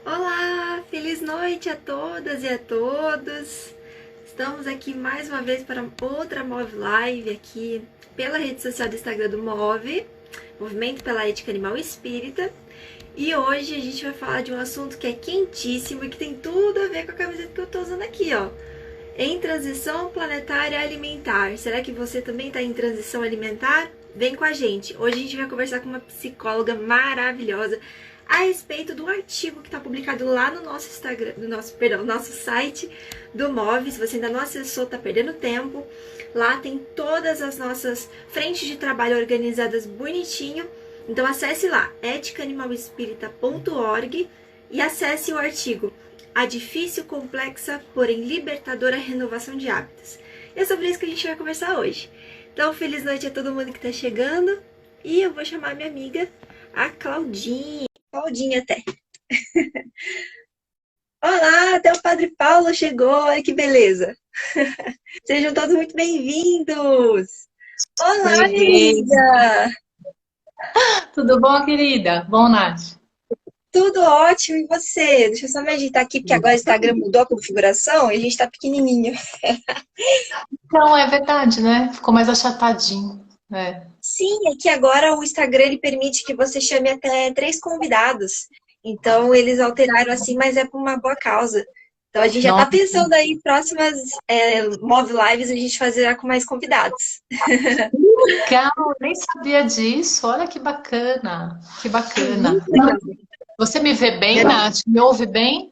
Olá, feliz noite a todas e a todos. Estamos aqui mais uma vez para outra Move Live aqui pela rede social do Instagram do Move, Movimento pela Ética Animal Espírita. E hoje a gente vai falar de um assunto que é quentíssimo e que tem tudo a ver com a camiseta que eu estou usando aqui, ó. Em transição planetária alimentar. Será que você também está em transição alimentar? Vem com a gente. Hoje a gente vai conversar com uma psicóloga maravilhosa a respeito do artigo que está publicado lá no nosso Instagram, nosso site do Move. Se você ainda não acessou, está perdendo tempo. Lá tem todas as nossas frentes de trabalho organizadas bonitinho. Então acesse lá, eticaanimalespírita.org, e acesse o artigo A Difícil, Complexa, porém Libertadora Renovação de Hábitos. E é sobre isso que a gente vai conversar hoje. Então, feliz noite a todo mundo que está chegando. E eu vou chamar minha amiga, a Claudinha. Claudinha até. Olá, até o Padre Paulo chegou. Olha que beleza. Sejam todos muito bem-vindos. Olá, Beleza. querida. Tudo bom, querida? Bom, Nath? Tudo ótimo, e você? Deixa eu só me agitar aqui, porque agora o Instagram mudou a configuração e a gente tá pequenininho. Então, é verdade, né? Ficou mais achatadinho. Sim, é que agora o Instagram ele permite que você chame até 3 convidados. Então, eles alteraram assim, mas é por uma boa causa. Então, a gente já tá Nossa, pensando aí, próximas Move Lives, a gente fazerá com mais convidados. legal, eu nem sabia disso. Olha que bacana, que bacana. Muito legal. Você me vê bem, Nath? Me ouve bem?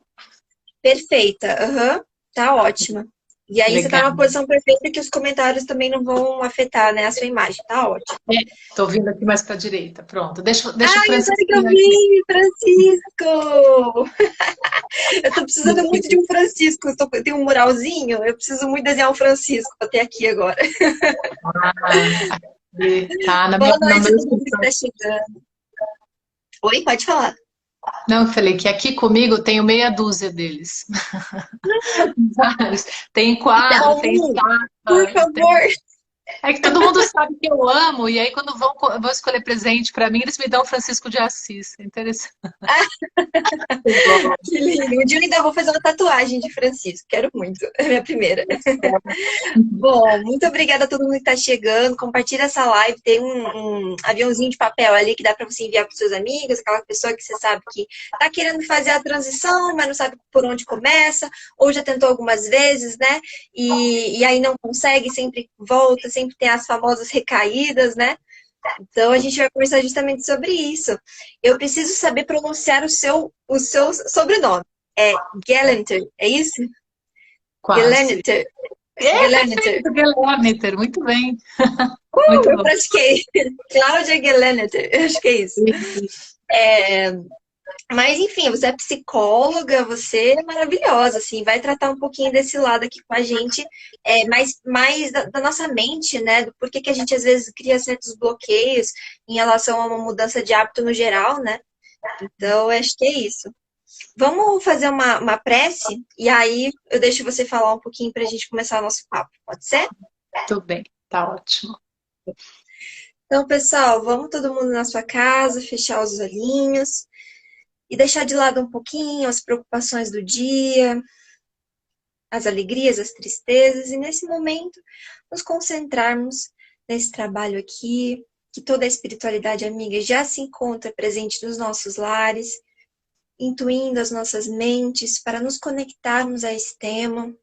Perfeita, aham, tá ótima. E aí você tá Legal. numa posição perfeita que os comentários também não vão afetar, né, a sua imagem, tá ótimo. Estou vindo aqui mais para a direita. Pronto. Deixa o Ai, agora que eu Francisquinho aqui. vi, Francisco! Eu tô precisando muito de um Francisco. Eu tenho um muralzinho, eu preciso muito desenhar um Francisco até aqui agora. Ah, aqui. Tá Boa no noite a meu todo mundo que escritório. tá chegando. Oi, pode falar. Não, eu falei que aqui comigo eu tenho meia dúzia deles. Vários. Tem Me dá quadro, tem um, por estátua, favor. é que todo mundo sabe que eu amo, e aí quando vão escolher presente pra mim, eles me dão Francisco de Assis. É interessante. Que lindo. Um dia eu ainda vou fazer uma tatuagem de Francisco. Quero muito. É a minha primeira. Bom, muito obrigada a todo mundo que está chegando. Compartilha essa live. Tem um aviãozinho de papel ali que dá para você enviar para seus amigos, aquela pessoa que você sabe que está querendo fazer a transição, mas não sabe por onde começa, ou já tentou algumas vezes, né? E aí não consegue, sempre volta, sempre tem as famosas recaídas, né? Então a gente vai conversar justamente sobre isso. Eu preciso saber pronunciar o seu sobrenome. É Gelenter, é isso? Quase. Gelenter. É Gelenter. perfeito, Guilherme, muito bem. Muito Eu bom. pratiquei. Cláudia Geleneter, eu acho que é isso. É, mas, enfim, você é psicóloga, você é maravilhosa, assim, vai tratar um pouquinho desse lado aqui com a gente, mais da nossa mente, né, do porquê que a gente às vezes cria certos bloqueios em relação a uma mudança de hábito no geral, né? Então, eu acho que é isso. Vamos fazer uma prece, e aí eu deixo você falar um pouquinho para a gente começar o nosso papo, pode ser? Muito bem, tá ótimo. Então, pessoal, vamos todo mundo na sua casa, fechar os olhinhos e deixar de lado um pouquinho as preocupações do dia, as alegrias, as tristezas, e nesse momento nos concentrarmos nesse trabalho aqui, que toda a espiritualidade amiga já se encontra presente nos nossos lares, intuindo as nossas mentes para nos conectarmos a esse tema,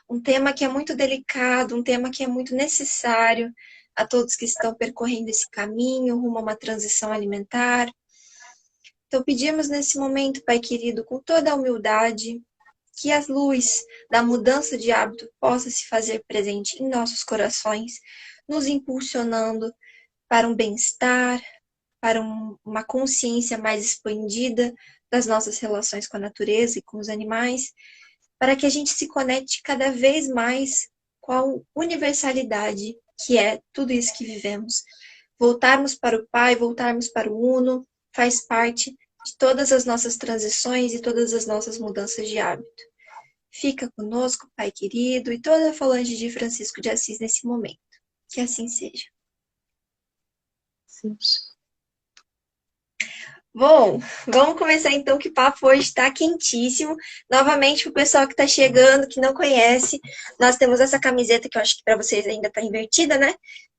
um tema que é muito delicado, um tema que é muito necessário a todos que estão percorrendo esse caminho rumo a uma transição alimentar. Então, pedimos nesse momento, Pai querido, com toda a humildade, que a luz da mudança de hábito possa se fazer presente em nossos corações, nos impulsionando para um bem-estar, para uma consciência mais expandida das nossas relações com a natureza e com os animais, para que a gente se conecte cada vez mais com a universalidade que é tudo isso que vivemos. Voltarmos para o Pai, voltarmos para o Uno, faz parte de todas as nossas transições e todas as nossas mudanças de hábito. Fica conosco, Pai querido, e toda a falange de Francisco de Assis nesse momento. Que assim seja. Sim. Bom, vamos começar então, que o papo hoje está quentíssimo. Novamente, para o pessoal que está chegando, que não conhece, nós temos essa camiseta que eu acho que para vocês ainda está invertida, né?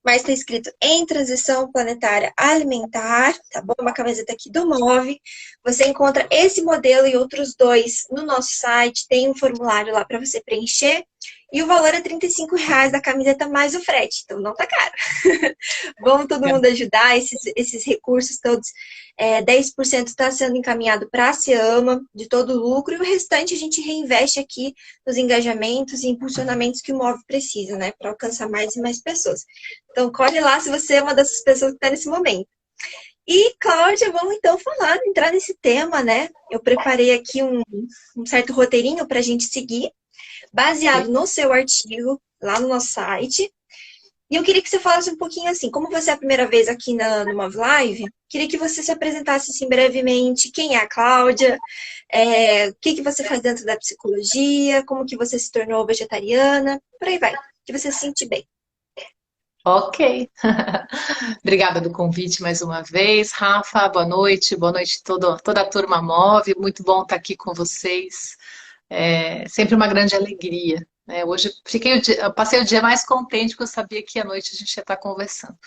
Mas está escrito em transição planetária alimentar, tá bom? Uma camiseta aqui do Move. Você encontra esse modelo e outros dois no nosso site, tem um formulário lá para você preencher. E o valor é R$ 35 da camiseta mais o frete, então não tá caro. Vamos todo mundo ajudar, esses recursos todos. 10% está sendo encaminhado para a Seama, de todo o lucro, e o restante a gente reinveste aqui nos engajamentos e impulsionamentos que o Move precisa, né? Para alcançar mais e mais pessoas. Então, corre lá se você é uma dessas pessoas que está nesse momento. E, Cláudia, vamos então falar, entrar nesse tema, né? Eu preparei aqui um certo roteirinho para a gente seguir, baseado no seu artigo, lá no nosso site. E eu queria que você falasse um pouquinho assim, como você é a primeira vez aqui no Move Live, queria que você se apresentasse assim brevemente, quem é a Cláudia, o que você faz dentro da psicologia, como que você se tornou vegetariana, por aí vai, que você se sente bem. Ok. Obrigada do convite mais uma vez, Rafa. Boa noite toda a turma Move. Muito bom estar aqui com vocês. É sempre uma grande alegria. Hoje eu passei o dia mais contente porque eu sabia que à noite a gente ia estar conversando.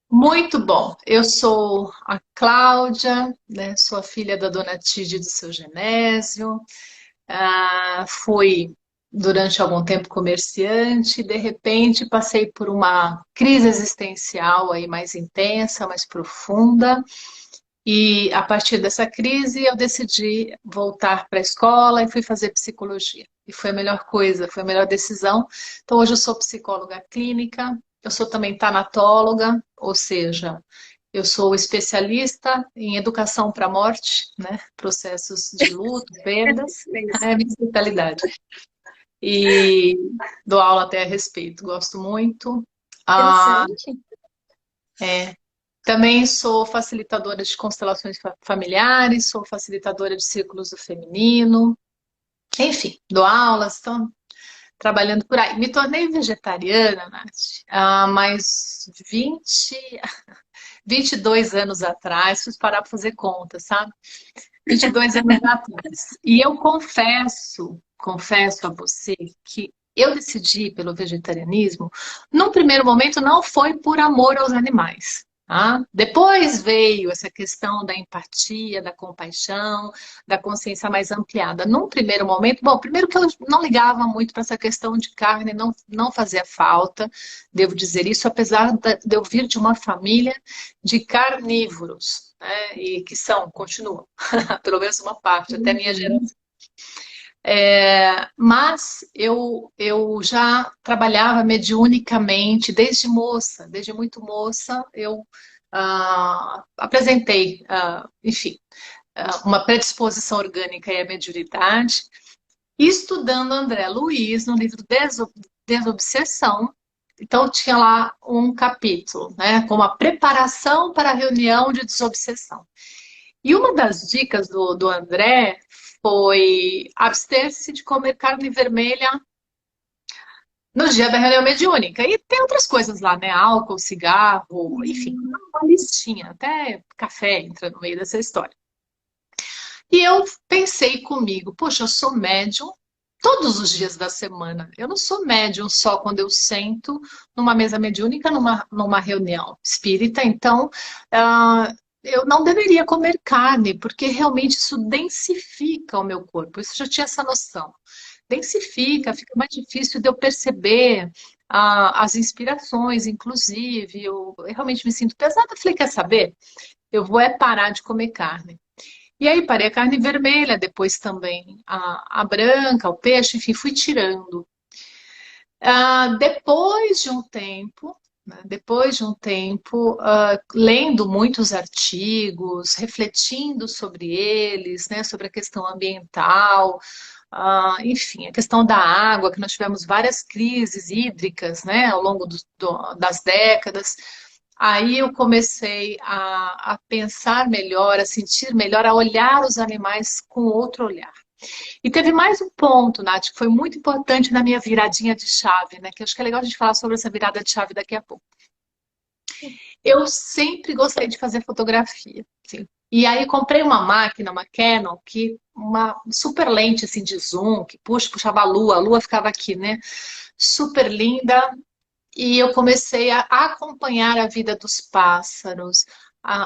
Muito bom. Eu sou a Cláudia, né? Sou a filha da dona Tídia e do seu Genésio. Fui durante algum tempo comerciante, de repente passei por uma crise existencial aí mais intensa, mais profunda, e a partir dessa crise eu decidi voltar para a escola e fui fazer psicologia. E foi a melhor coisa, foi a melhor decisão. Então hoje eu sou psicóloga clínica, eu sou também tanatóloga, ou seja, eu sou especialista em educação para a morte, né? Processos de luto, perdas, é a minha especialidade. E dou aula até a respeito, gosto muito. Ah, Interessante. também sou facilitadora de constelações familiares, sou facilitadora de círculos do feminino, enfim, dou aulas, estou trabalhando por aí. Me tornei vegetariana, Nath, há mais 22 anos atrás, preciso parar para fazer conta, sabe? 22 anos atrás. E eu confesso a você que eu decidi pelo vegetarianismo, num primeiro momento não foi por amor aos animais. Tá? Depois veio essa questão da empatia, da compaixão, da consciência mais ampliada. Num primeiro momento, bom, primeiro que eu não ligava muito para essa questão de carne, não fazia falta, devo dizer isso, apesar de eu vir de uma família de carnívoros, né? E que continuam, pelo menos uma parte, até a minha geração. Mas eu já trabalhava mediunicamente desde muito moça, eu apresentei, enfim, uma predisposição orgânica e a mediunidade, e estudando André Luiz no livro Desobsessão. Então, tinha lá um capítulo, né, como a preparação para a reunião de desobsessão. E uma das dicas do André foi abster-se de comer carne vermelha no dia da reunião mediúnica. E tem outras coisas lá, né? Álcool, cigarro, enfim, uma listinha. Até café entra no meio dessa história. E eu pensei comigo, poxa, eu sou médium todos os dias da semana. Eu não sou médium só quando eu sento numa mesa mediúnica, numa reunião espírita. Então, eu não deveria comer carne, porque realmente isso densifica o meu corpo. Isso eu já tinha essa noção. Densifica, fica mais difícil de eu perceber as inspirações, inclusive. Eu realmente me sinto pesada. Eu falei, quer saber? Eu vou parar de comer carne. E aí parei a carne vermelha, depois também a branca, o peixe, enfim, fui tirando. Depois de um tempo, né, lendo muitos artigos, refletindo sobre eles, né, sobre a questão ambiental, enfim, a questão da água, que nós tivemos várias crises hídricas, né, ao longo das décadas. Aí eu comecei a pensar melhor, a sentir melhor, a olhar os animais com outro olhar. E teve mais um ponto, Nath, que foi muito importante na minha viradinha de chave, né? Que acho que é legal a gente falar sobre essa virada de chave daqui a pouco. Eu sempre gostei de fazer fotografia, assim, E aí comprei uma máquina, uma Canon, que uma super lente assim de zoom, que puxava a lua ficava aqui, né? Super linda. E eu comecei a acompanhar a vida dos pássaros,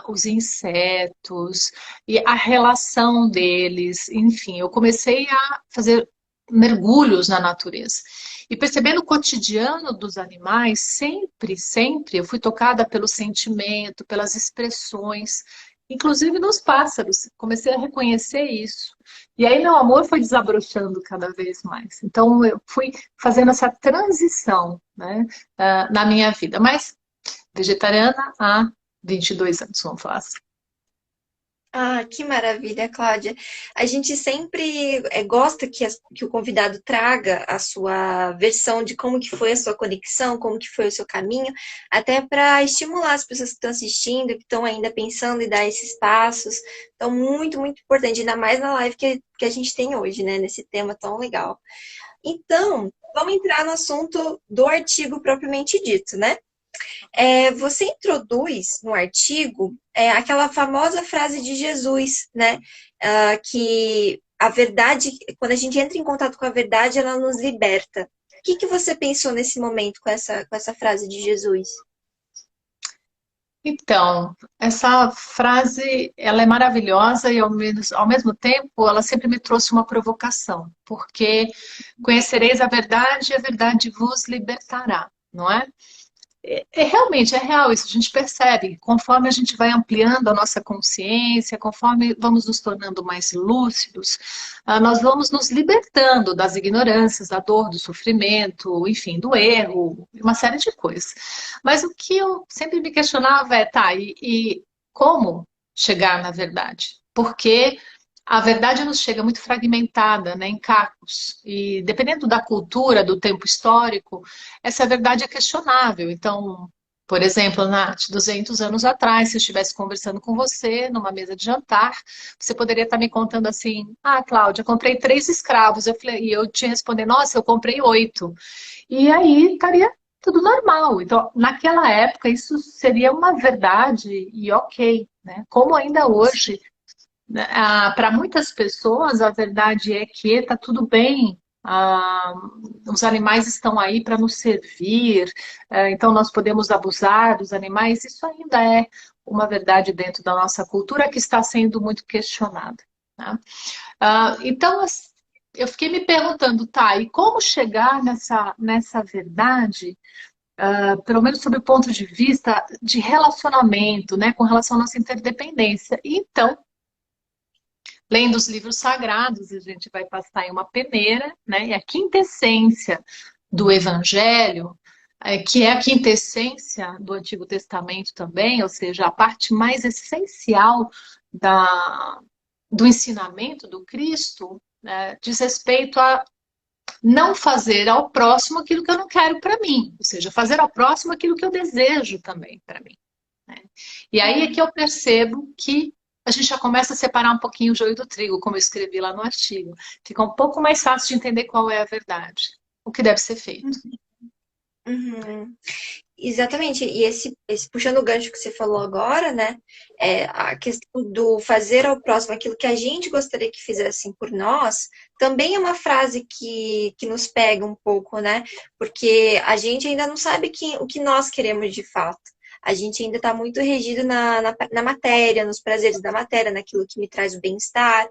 os insetos e a relação deles. Enfim, eu comecei a fazer mergulhos na natureza. E percebendo o cotidiano dos animais, sempre eu fui tocada pelo sentimento, pelas expressões, inclusive nos pássaros. Comecei a reconhecer isso. E aí meu amor foi desabrochando cada vez mais. Então eu fui fazendo essa transição, né, na minha vida. Mas vegetariana há 22 anos, vamos falar assim. Ah, que maravilha, Cláudia. A gente sempre gosta que o convidado traga a sua versão de como que foi a sua conexão, como que foi o seu caminho, até para estimular as pessoas que estão assistindo, que estão ainda pensando em dar esses passos. Então, muito, muito importante, ainda mais na live que a gente tem hoje, né, nesse tema tão legal. Então, vamos entrar no assunto do artigo propriamente dito, né? Você introduz no artigo aquela famosa frase de Jesus, né? Que a verdade, quando a gente entra em contato com a verdade, ela nos liberta. O que você pensou nesse momento com essa frase de Jesus? Então, essa frase, ela é maravilhosa e ao mesmo tempo ela sempre me trouxe uma provocação, porque conhecereis a verdade e a verdade vos libertará, não é? Realmente, é real isso, a gente percebe, conforme a gente vai ampliando a nossa consciência, conforme vamos nos tornando mais lúcidos, nós vamos nos libertando das ignorâncias, da dor, do sofrimento, enfim, do erro, uma série de coisas. Mas o que eu sempre me questionava é, tá, e como chegar na verdade? Porque a verdade nos chega muito fragmentada, né, em cacos. E dependendo da cultura, do tempo histórico, essa verdade é questionável. Então, por exemplo, Nath, 200 anos atrás, se eu estivesse conversando com você numa mesa de jantar, você poderia estar me contando assim: Ah, Cláudia, comprei 3 escravos. E eu te responder: Nossa, eu comprei 8. E aí estaria tudo normal. Então, naquela época, isso seria uma verdade e ok, né? Como ainda hoje para muitas pessoas, a verdade é que está tudo bem. Os animais estão aí para nos servir, então nós podemos abusar dos animais. Isso ainda é uma verdade dentro da nossa cultura que está sendo muito questionada. Tá? Então, eu fiquei me perguntando, tá, e como chegar nessa verdade, pelo menos sob o ponto de vista de relacionamento, né, com relação à nossa interdependência? E então, lendo os livros sagrados, a gente vai passar em uma peneira, né? E a quintessência do Evangelho, que é a quintessência do Antigo Testamento também, ou seja, a parte mais essencial do ensinamento do Cristo, né, diz respeito a não fazer ao próximo aquilo que eu não quero para mim, ou seja, fazer ao próximo aquilo que eu desejo também para mim. Né? E aí é que eu percebo que a gente já começa a separar um pouquinho o joio do trigo, como eu escrevi lá no artigo. Fica um pouco mais fácil de entender qual é a verdade, o que deve ser feito. Uhum. Exatamente, e esse puxando o gancho que você falou agora, né? A questão do fazer ao próximo aquilo que a gente gostaria que fizessem por nós, também é uma frase que nos pega um pouco, né? Porque a gente ainda não sabe o que nós queremos de fato. A gente ainda está muito regido na matéria, nos prazeres da matéria, naquilo que me traz o bem-estar.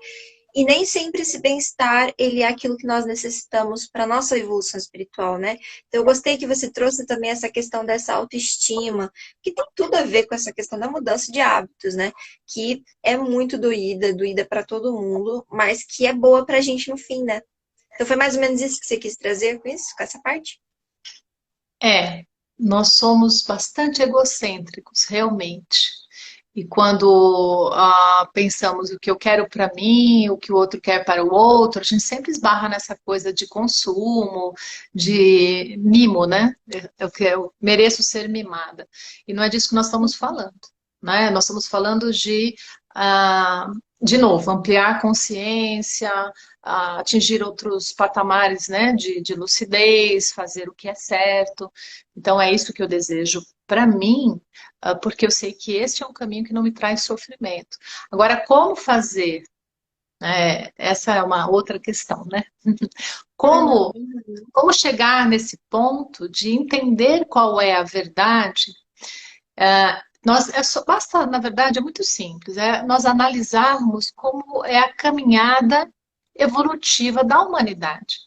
E nem sempre esse bem-estar, ele é aquilo que nós necessitamos para nossa evolução espiritual, né? Então, eu gostei que você trouxe também essa questão dessa autoestima, que tem tudo a ver com essa questão da mudança de hábitos, né? Que é muito doída para todo mundo, mas que é boa para a gente no fim, né? Então, foi mais ou menos isso que você quis trazer com isso, com essa parte? É, nós somos bastante egocêntricos, realmente. E quando pensamos o que eu quero para mim, o que o outro quer para o outro, a gente sempre esbarra nessa coisa de consumo, de mimo, né? Eu mereço ser mimada. E não é disso que nós estamos falando, né? Nós estamos falando ah, de novo, ampliar a consciência, atingir outros patamares, né, de lucidez, fazer o que é certo. Então, é isso que eu desejo para mim, porque eu sei que este é um caminho que não me traz sofrimento. Agora, como fazer? Essa é uma outra questão, né? Como, Uhum. como chegar nesse ponto de entender qual é a verdade? Basta, na verdade, é muito simples, é nós analisarmos como é a caminhada evolutiva da humanidade.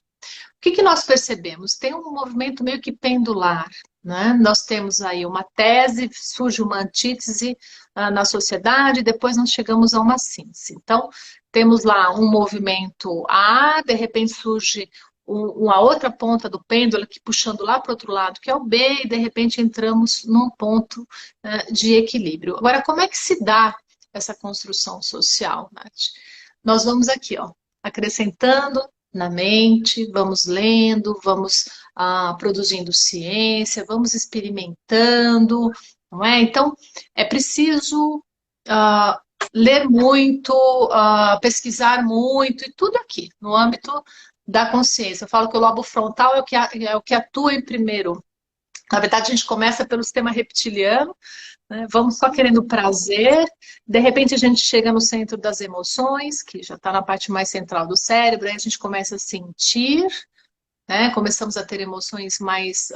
O que que nós percebemos? Tem um movimento meio que pendular, né? Nós temos aí uma tese, surge uma antítese na sociedade, depois nós chegamos a uma síntese. Então, temos lá um movimento A, de repente surge uma outra ponta do pêndulo que puxando lá para o outro lado, que é o B, e de repente entramos num ponto de equilíbrio. Agora, como é que se dá essa construção social, Nath? Nós vamos aqui, ó, acrescentando na mente, vamos lendo, vamos produzindo ciência, vamos experimentando, não é? Então, é preciso ah, ler muito, pesquisar muito, e tudo aqui, no âmbito da consciência. Eu falo que o lobo frontal é o que atua em primeiro. Na verdade, a gente começa pelo sistema reptiliano, né? Vamos só querendo prazer, de repente a gente chega no centro das emoções, que já está na parte mais central do cérebro, aí a gente começa a sentir, né? Começamos a ter emoções mais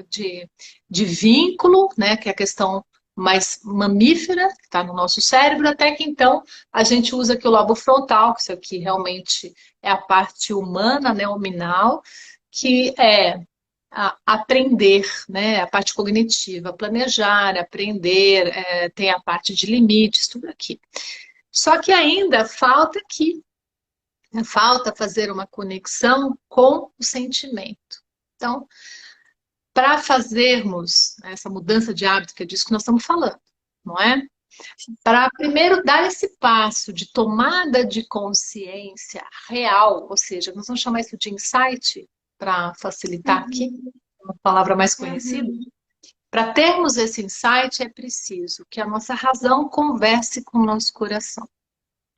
de vínculo, né? Que é a questão mais mamífera, que está no nosso cérebro, até que então a gente usa aqui o lobo frontal, que isso aqui realmente é a parte humana, né? Nominal, que é aprender, né? A parte cognitiva, planejar, aprender, tem a parte de limites, tudo aqui. Só que ainda falta aqui, né? Falta fazer uma conexão com o sentimento. Então, para fazermos essa mudança de hábito, que é disso que nós estamos falando, não é? Para primeiro dar esse passo de tomada de consciência real, ou seja, nós vamos chamar isso de insight, para facilitar aqui, Uhum. uma palavra mais conhecida. Uhum. Para termos esse insight, é preciso que a nossa razão converse com o nosso coração,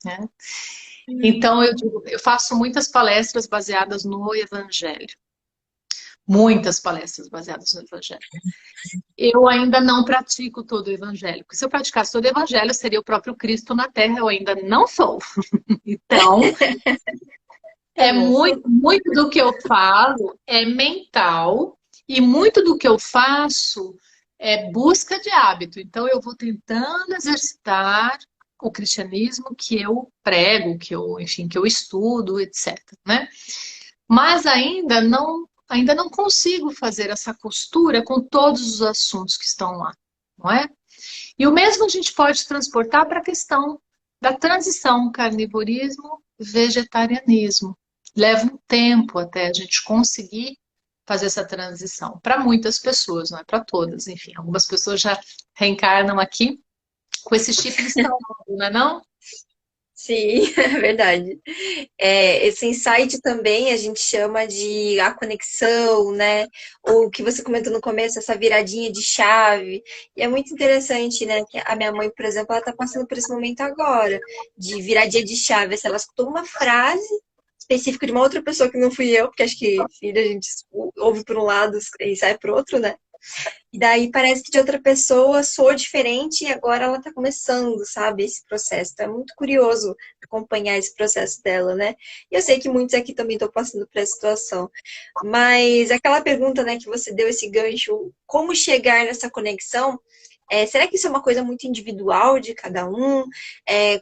né? Então, eu faço muitas palestras baseadas no Evangelho. Muitas palestras baseadas no Evangelho. Eu ainda não pratico todo o Evangelho. Porque se eu praticasse todo o Evangelho, seria o próprio Cristo na Terra. Eu ainda não sou. Então, É mesmo. muito do que eu falo é mental e muito do que eu faço é busca de hábito. Então eu vou tentando exercitar o cristianismo que eu prego, que eu, enfim, que eu estudo, etc, né? Mas ainda não consigo fazer essa costura com todos os assuntos que estão lá, não é? E o mesmo a gente pode transportar para a questão da transição carnivorismo-vegetarianismo. Leva um tempo até a gente conseguir fazer essa transição. Para muitas pessoas, não é para todas. Enfim, algumas pessoas já reencarnam aqui com esse chip instalado, não é não? Sim, é verdade. É, esse insight também a gente chama de a conexão, né? Ou o que você comentou no começo, essa viradinha de chave. E é muito interessante, né? Que a minha mãe, por exemplo, ela tá passando por esse momento agora, de viradinha de chave. Se ela escutou uma frase específica de uma outra pessoa que não fui eu, porque acho que filha a gente ouve por um lado e sai pro outro, né? E daí parece que de outra pessoa soou diferente e agora ela tá começando, sabe, esse processo. Então é muito curioso acompanhar esse processo dela, né? E eu sei que muitos aqui também estão passando por essa situação. Mas aquela pergunta, né, que você deu esse gancho, como chegar nessa conexão? Será que isso é uma coisa muito individual de cada um?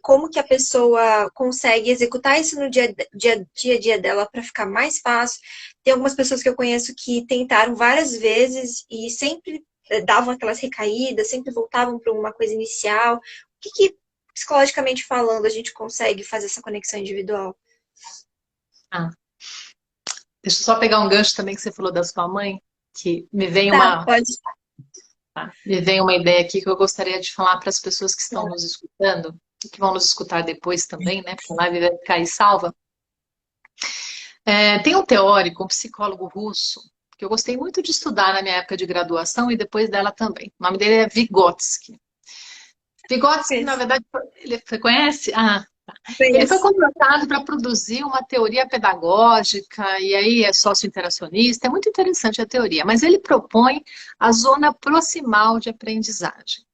Como que a pessoa consegue executar isso no dia a dia dela para ficar mais fácil? Tem algumas pessoas que eu conheço que tentaram várias vezes e sempre davam aquelas recaídas, sempre voltavam para uma coisa inicial. O que, psicologicamente falando, a gente consegue fazer essa conexão individual? Ah, deixa eu só pegar um gancho também que você falou da sua mãe, que Tá, pode. me vem uma ideia aqui que eu gostaria de falar para as pessoas que estão nos escutando e que vão nos escutar depois também, né? Porque a live vai ficar aí salva. Tem um teórico, um psicólogo russo, que eu gostei muito de estudar na minha época de graduação e depois dela também. O nome dele é Vygotsky. Vygotsky, na verdade, você conhece? Ah, Ele foi Conheço. contratado para produzir uma teoria pedagógica, e aí é sócio-interacionista, é muito interessante a teoria, mas ele propõe a zona proximal de aprendizagem.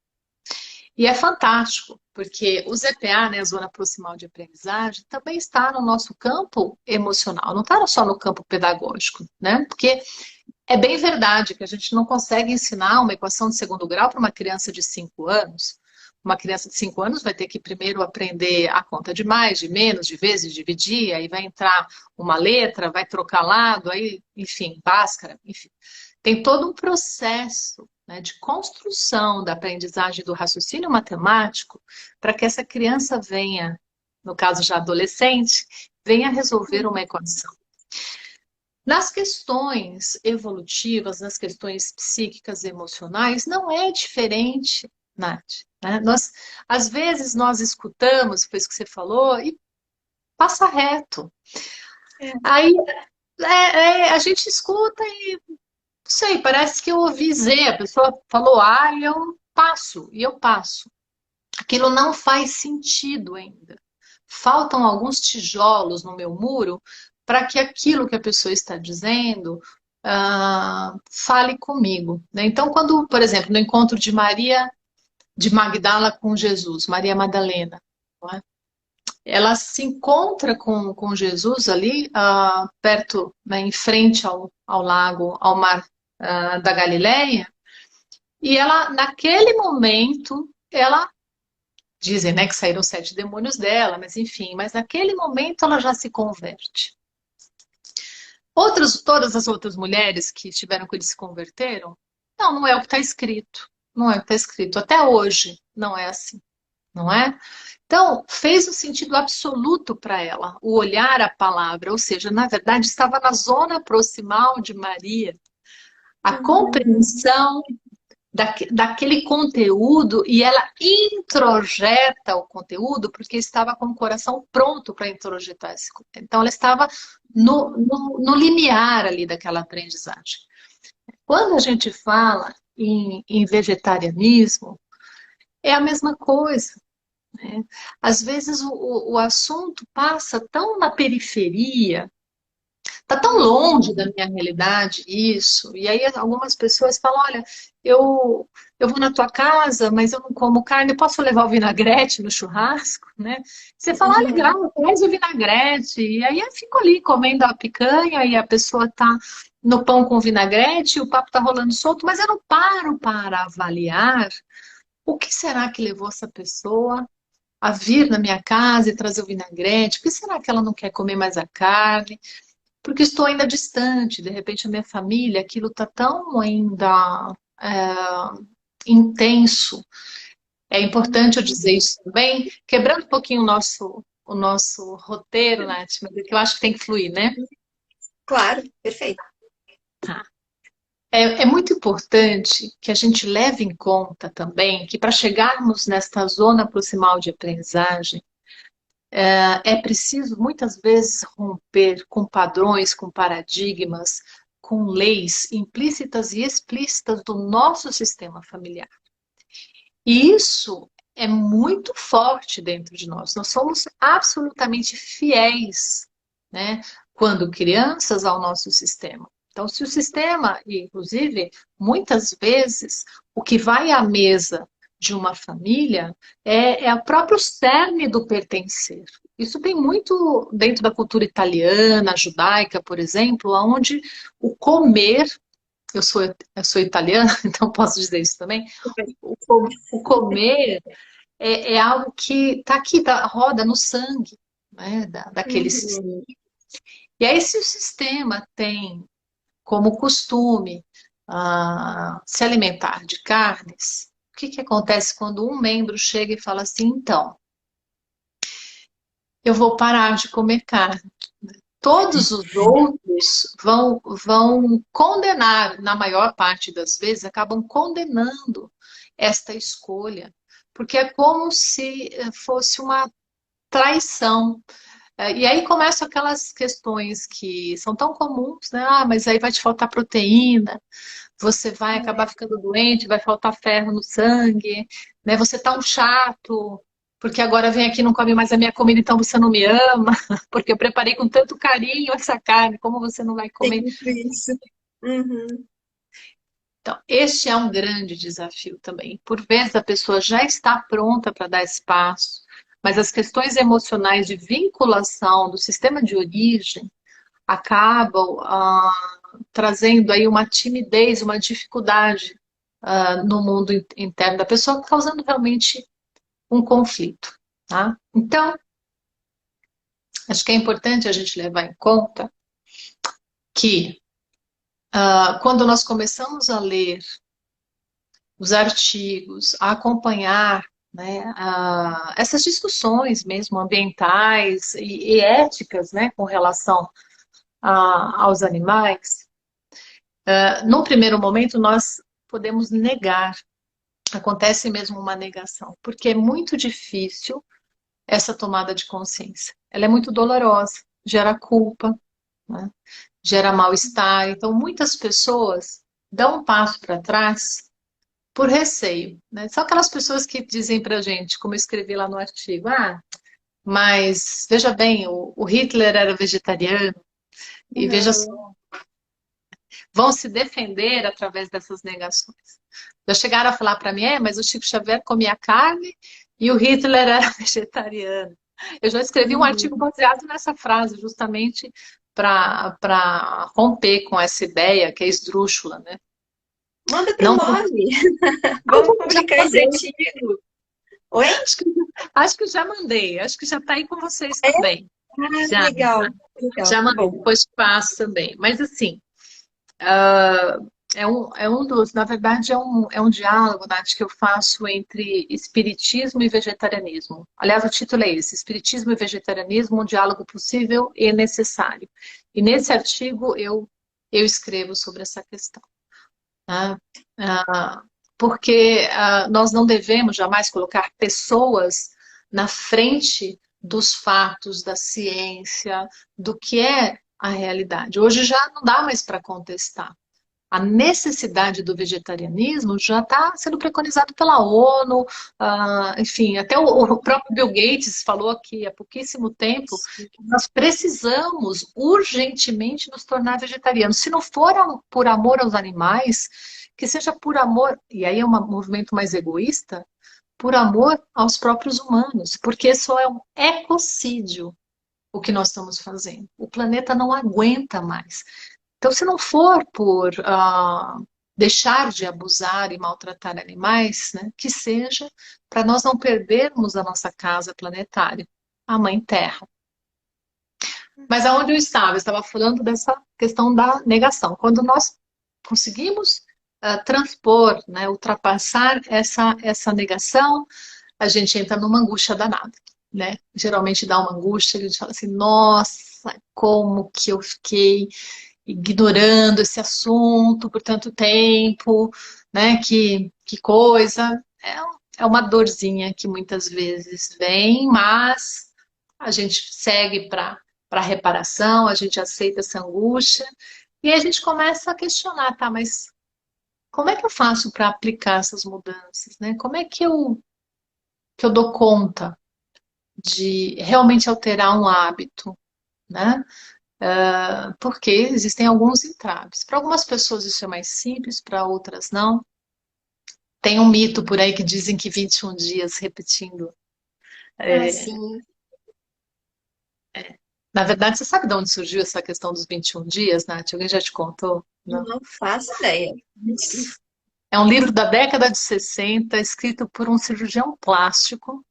E é fantástico, porque o ZPA, né, a zona proximal de aprendizagem, também está no nosso campo emocional, não está só no campo pedagógico, né? Porque é bem verdade que a gente não consegue ensinar uma equação de segundo grau para uma criança de 5 anos. Uma criança de 5 anos vai ter que primeiro aprender a conta de mais, de menos, de vezes, dividir, aí vai entrar uma letra, vai trocar lado, aí, enfim, Bhaskara, enfim. Tem todo um processo, né, de construção da aprendizagem do raciocínio matemático para que essa criança venha, no caso já adolescente, venha resolver uma equação. Nas questões evolutivas, nas questões psíquicas e emocionais, não é diferente, Nath, né? Às vezes nós escutamos, foi isso que você falou, e passa reto. É. Aí a gente escuta e, não sei, parece que eu ouvi Z, a pessoa falou A e eu passo. Aquilo não faz sentido ainda. Faltam alguns tijolos no meu muro para que aquilo que a pessoa está dizendo fale comigo, né? Então, quando, por exemplo, no encontro de Maria de Magdala com Jesus, Maria Madalena, não é? Ela se encontra com Jesus ali perto, né, em frente ao lago, ao mar da Galileia, e ela, naquele momento, ela dizem, né, que saíram 7 demônios dela, mas enfim, mas naquele momento ela já se converte. Todas as outras mulheres que tiveram que eles se converteram, não é o que está escrito. Não é o que está escrito. Até hoje não é assim, não é? Então, fez um sentido absoluto para ela, o olhar a palavra, ou seja, na verdade estava na zona proximal de Maria. A Uhum. compreensão daquele conteúdo e ela introjeta o conteúdo porque estava com o coração pronto para introjetar esse conteúdo. Então, ela estava no limiar ali daquela aprendizagem. Quando a gente fala em vegetarianismo, é a mesma coisa. Né? Às vezes o assunto passa tão na periferia, tá tão longe da minha realidade isso. E aí algumas pessoas falam, olha, eu vou na tua casa, mas eu não como carne, posso levar o vinagrete no churrasco, né? Você fala, ah, Uhum. legal, traz o vinagrete. E aí eu fico ali comendo a picanha e a pessoa tá no pão com vinagrete, o papo tá rolando solto, mas eu não paro para avaliar o que será que levou essa pessoa a vir na minha casa e trazer o vinagrete? Por que será que ela não quer comer mais a carne? Porque estou ainda distante, de repente a minha família, aquilo está tão ainda intenso. É importante eu dizer isso também, quebrando um pouquinho o nosso roteiro, Nath, mas é que eu acho que tem que fluir, né? Claro, perfeito. Tá. É muito importante que a gente leve em conta também que para chegarmos nesta zona proximal de aprendizagem, é preciso muitas vezes romper com padrões, com paradigmas, com leis implícitas e explícitas do nosso sistema familiar. E isso é muito forte dentro de nós. Nós somos absolutamente fiéis, né, quando crianças ao nosso sistema. Então, se o sistema, inclusive, muitas vezes, o que vai à mesa de uma família é o próprio cerne do pertencer. Isso tem muito dentro da cultura italiana, judaica, por exemplo, onde o comer, eu sou italiana, então posso dizer isso também, o comer é algo que está aqui, roda no sangue, né, daquele sistema. Uhum. E aí, se o sistema tem como costume se alimentar de carnes, o que que acontece quando um membro chega e fala assim, então, eu vou parar de comer carne? Todos os outros vão condenar, na maior parte das vezes, acabam condenando esta escolha, porque é como se fosse uma traição. E aí começam aquelas questões que são tão comuns, né? Ah, mas aí vai te faltar proteína, você vai acabar ficando doente, vai faltar ferro no sangue, né? Você tá um chato. porque agora vem aqui e não come mais a minha comida, então você não me ama, porque eu preparei com tanto carinho essa carne, como você não vai comer? Sempre isso. Uhum. Então, este é um grande desafio também. Por vezes a pessoa já está pronta para dar espaço, mas as questões emocionais de vinculação do sistema de origem acabam trazendo aí uma timidez, uma dificuldade no mundo interno da pessoa, causando realmente um conflito, tá? Então, acho que é importante a gente levar em conta que quando nós começamos a ler os artigos, a acompanhar, né, essas discussões mesmo ambientais e éticas, né, com relação aos animais, num primeiro momento nós podemos negar, acontece mesmo uma negação, porque é muito difícil essa tomada de consciência. Ela é muito dolorosa, gera culpa, né, gera mal-estar. Então, muitas pessoas dão um passo para trás por receio, né? São aquelas pessoas que dizem pra gente, como eu escrevi lá no artigo, mas veja bem, o Hitler era vegetariano, e veja só, Não. vão se defender através dessas negações. Já chegaram a falar para mim, mas o Chico Xavier comia carne e o Hitler era vegetariano. Eu já escrevi um artigo Uhum. baseado nessa frase, justamente para romper com essa ideia que é esdrúxula, né? Manda pro Não, Move. Vamos já publicar esse mandei. artigo. Oi? Acho que já mandei, acho que já está aí com vocês É? também. Ah, Já, legal. Legal, já tá mandei, bom. depois passo também. Mas assim, é um dos, na verdade, é um diálogo, Nath, que eu faço entre espiritismo e vegetarianismo. Aliás, o título é esse, Espiritismo e Vegetarianismo, um diálogo possível e necessário. E nesse artigo eu escrevo sobre essa questão, né? Porque nós não devemos jamais colocar pessoas na frente dos fatos, da ciência, do que é a realidade. Hoje já não dá mais para contestar. A necessidade do vegetarianismo já está sendo preconizado pela ONU, enfim, até o próprio Bill Gates falou aqui há pouquíssimo tempo que nós precisamos urgentemente nos tornar vegetarianos. Se não for por amor aos animais, que seja por amor, e aí é um movimento mais egoísta, por amor aos próprios humanos, porque isso é um ecocídio o que nós estamos fazendo. O planeta não aguenta mais. Então, se não for por deixar de abusar e maltratar animais, né, que seja para nós não perdermos a nossa casa planetária, a Mãe Terra. Mas aonde eu estava? Eu estava falando dessa questão da negação. Quando nós conseguimos transpor, né, ultrapassar essa negação, a gente entra numa angústia danada, né? Geralmente dá uma angústia, a gente fala assim, nossa, como que eu fiquei ignorando esse assunto por tanto tempo, né? Que coisa. É uma dorzinha que muitas vezes vem, mas a gente segue para reparação, a gente aceita essa angústia e a gente começa a questionar, tá? Mas como é que eu faço para aplicar essas mudanças, né? Como é que eu dou conta de realmente alterar um hábito, né? Porque existem alguns entraves. Para algumas pessoas isso é mais simples, para outras não. Tem um mito por aí que dizem que 21 dias repetindo. Ah, é, sim. Na verdade, você sabe de onde surgiu essa questão dos 21 dias, Nath? Alguém já te contou? Não. Não faço ideia. É um livro da década de 60, escrito por um cirurgião plástico,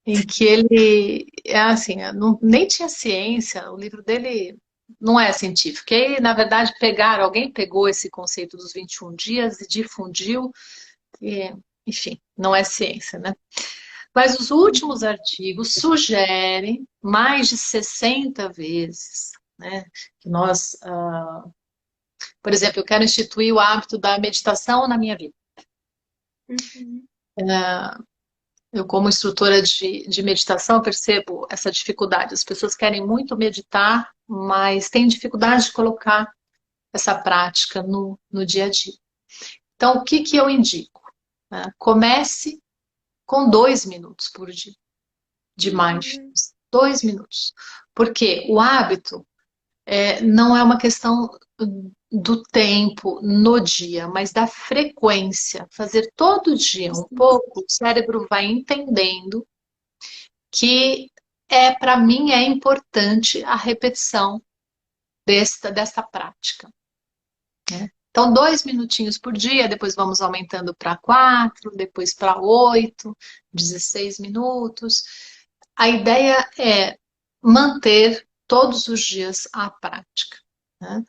em que ele, assim, nem tinha ciência, o livro dele não é científico. E aí, na verdade, alguém pegou esse conceito dos 21 dias e difundiu, e, enfim, não é ciência, né? Mas os últimos artigos sugerem mais de 60 vezes, né, que nós, por exemplo, eu quero instituir o hábito da meditação na minha vida. Uhum. Eu, como instrutora de meditação, percebo essa dificuldade. As pessoas querem muito meditar, mas têm dificuldade de colocar essa prática no dia a dia. Então, o que eu indico? Comece com 2 minutos por dia de Uhum. mindfulness. 2 minutos. Porque o hábito não é uma questão do tempo no dia, mas da frequência. Fazer todo dia um pouco, o cérebro vai entendendo que para mim é importante a repetição desta prática, né? Então, 2 minutinhos por dia, depois vamos aumentando para 4, depois para 8, 16 minutos. A ideia é manter todos os dias a prática, né?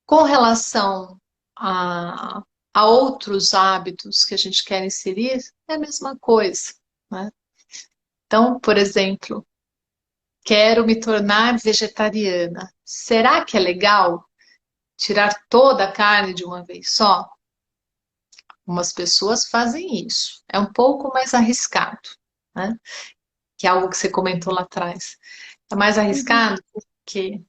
Com relação a, a outros hábitos que a gente quer inserir, é a mesma coisa, né? Então, por exemplo, quero me tornar vegetariana. Será que é legal tirar toda a carne de uma vez só? Umas pessoas fazem isso. É um pouco mais arriscado, né? Que é algo que você comentou lá atrás. É mais Uhum. arriscado porque,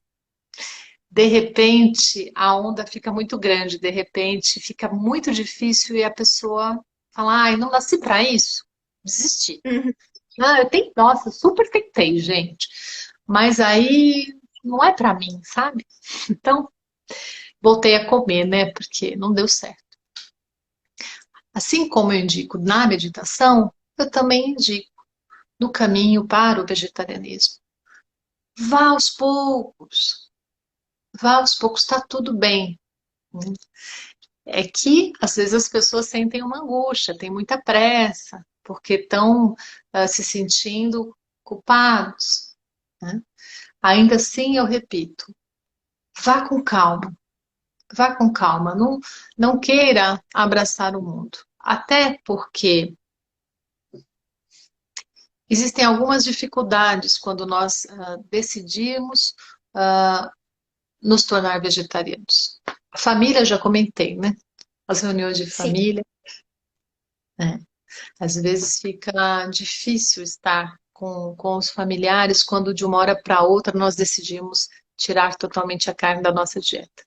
de repente, a onda fica muito grande, de repente, fica muito difícil e a pessoa fala: ai, não nasci para isso. Desisti. Uhum. Ah, nossa, super tentei, gente. Mas aí não é para mim, sabe? Então, voltei a comer, né? Porque não deu certo. Assim como eu indico na meditação, eu também indico no caminho para o vegetarianismo. Vá aos poucos, vá aos poucos, está tudo bem. É que às vezes as pessoas sentem uma angústia, têm muita pressa, porque estão se sentindo culpados, né? Ainda assim, eu repito, vá com calma, vá com calma, não queira abraçar o mundo. Até porque existem algumas dificuldades quando nós decidimos ah, nos tornar vegetarianos. A família, já comentei, né? As reuniões de Sim. família, né? Às vezes fica difícil estar com os familiares quando de uma hora para outra nós decidimos tirar totalmente a carne da nossa dieta.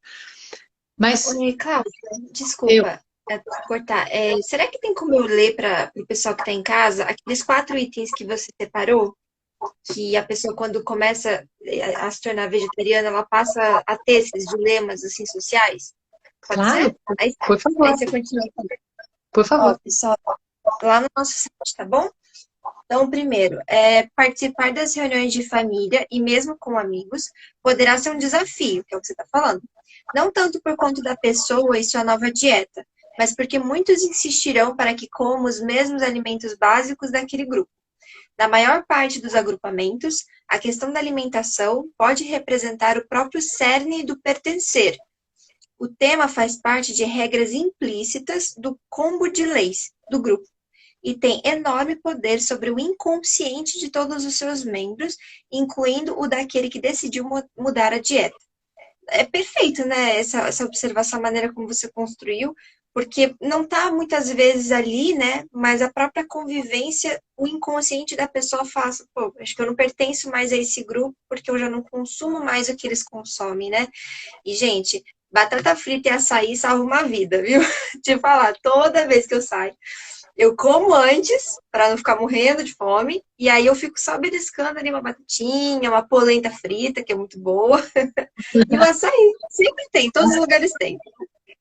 Mas Oi, Cláudia, eu, desculpa te cortar. Será que tem como eu ler para o pessoal que está em casa aqueles 4 itens que você separou? Que a pessoa, quando começa a se tornar vegetariana, ela passa a ter esses dilemas assim, sociais? Pode ser? claro, Aí, por aí favor, você continua aqui. por Ó, favor. pessoal, lá no nosso site, tá bom? Então, primeiro, participar das reuniões de família e mesmo com amigos poderá ser um desafio, que é o que você está falando. Não tanto por conta da pessoa e sua nova dieta, mas porque muitos insistirão para que coma os mesmos alimentos básicos daquele grupo. Na maior parte dos agrupamentos, a questão da alimentação pode representar o próprio cerne do pertencer. O tema faz parte de regras implícitas do combo de leis do grupo e tem enorme poder sobre o inconsciente de todos os seus membros, incluindo o daquele que decidiu mudar a dieta. É perfeito, né? Essa observação, a maneira como você construiu, porque não está muitas vezes ali, né? Mas a própria convivência, o inconsciente da pessoa faz, pô, acho que eu não pertenço mais a esse grupo porque eu já não consumo mais o que eles consomem, né? E, gente, batata frita e açaí salvam uma vida, viu? Te falar, toda vez que eu saio, eu como antes, para não ficar morrendo de fome, e aí eu fico só beliscando ali uma batatinha, uma polenta frita, que é muito boa, e o açaí. Sempre tem, todos os lugares tem.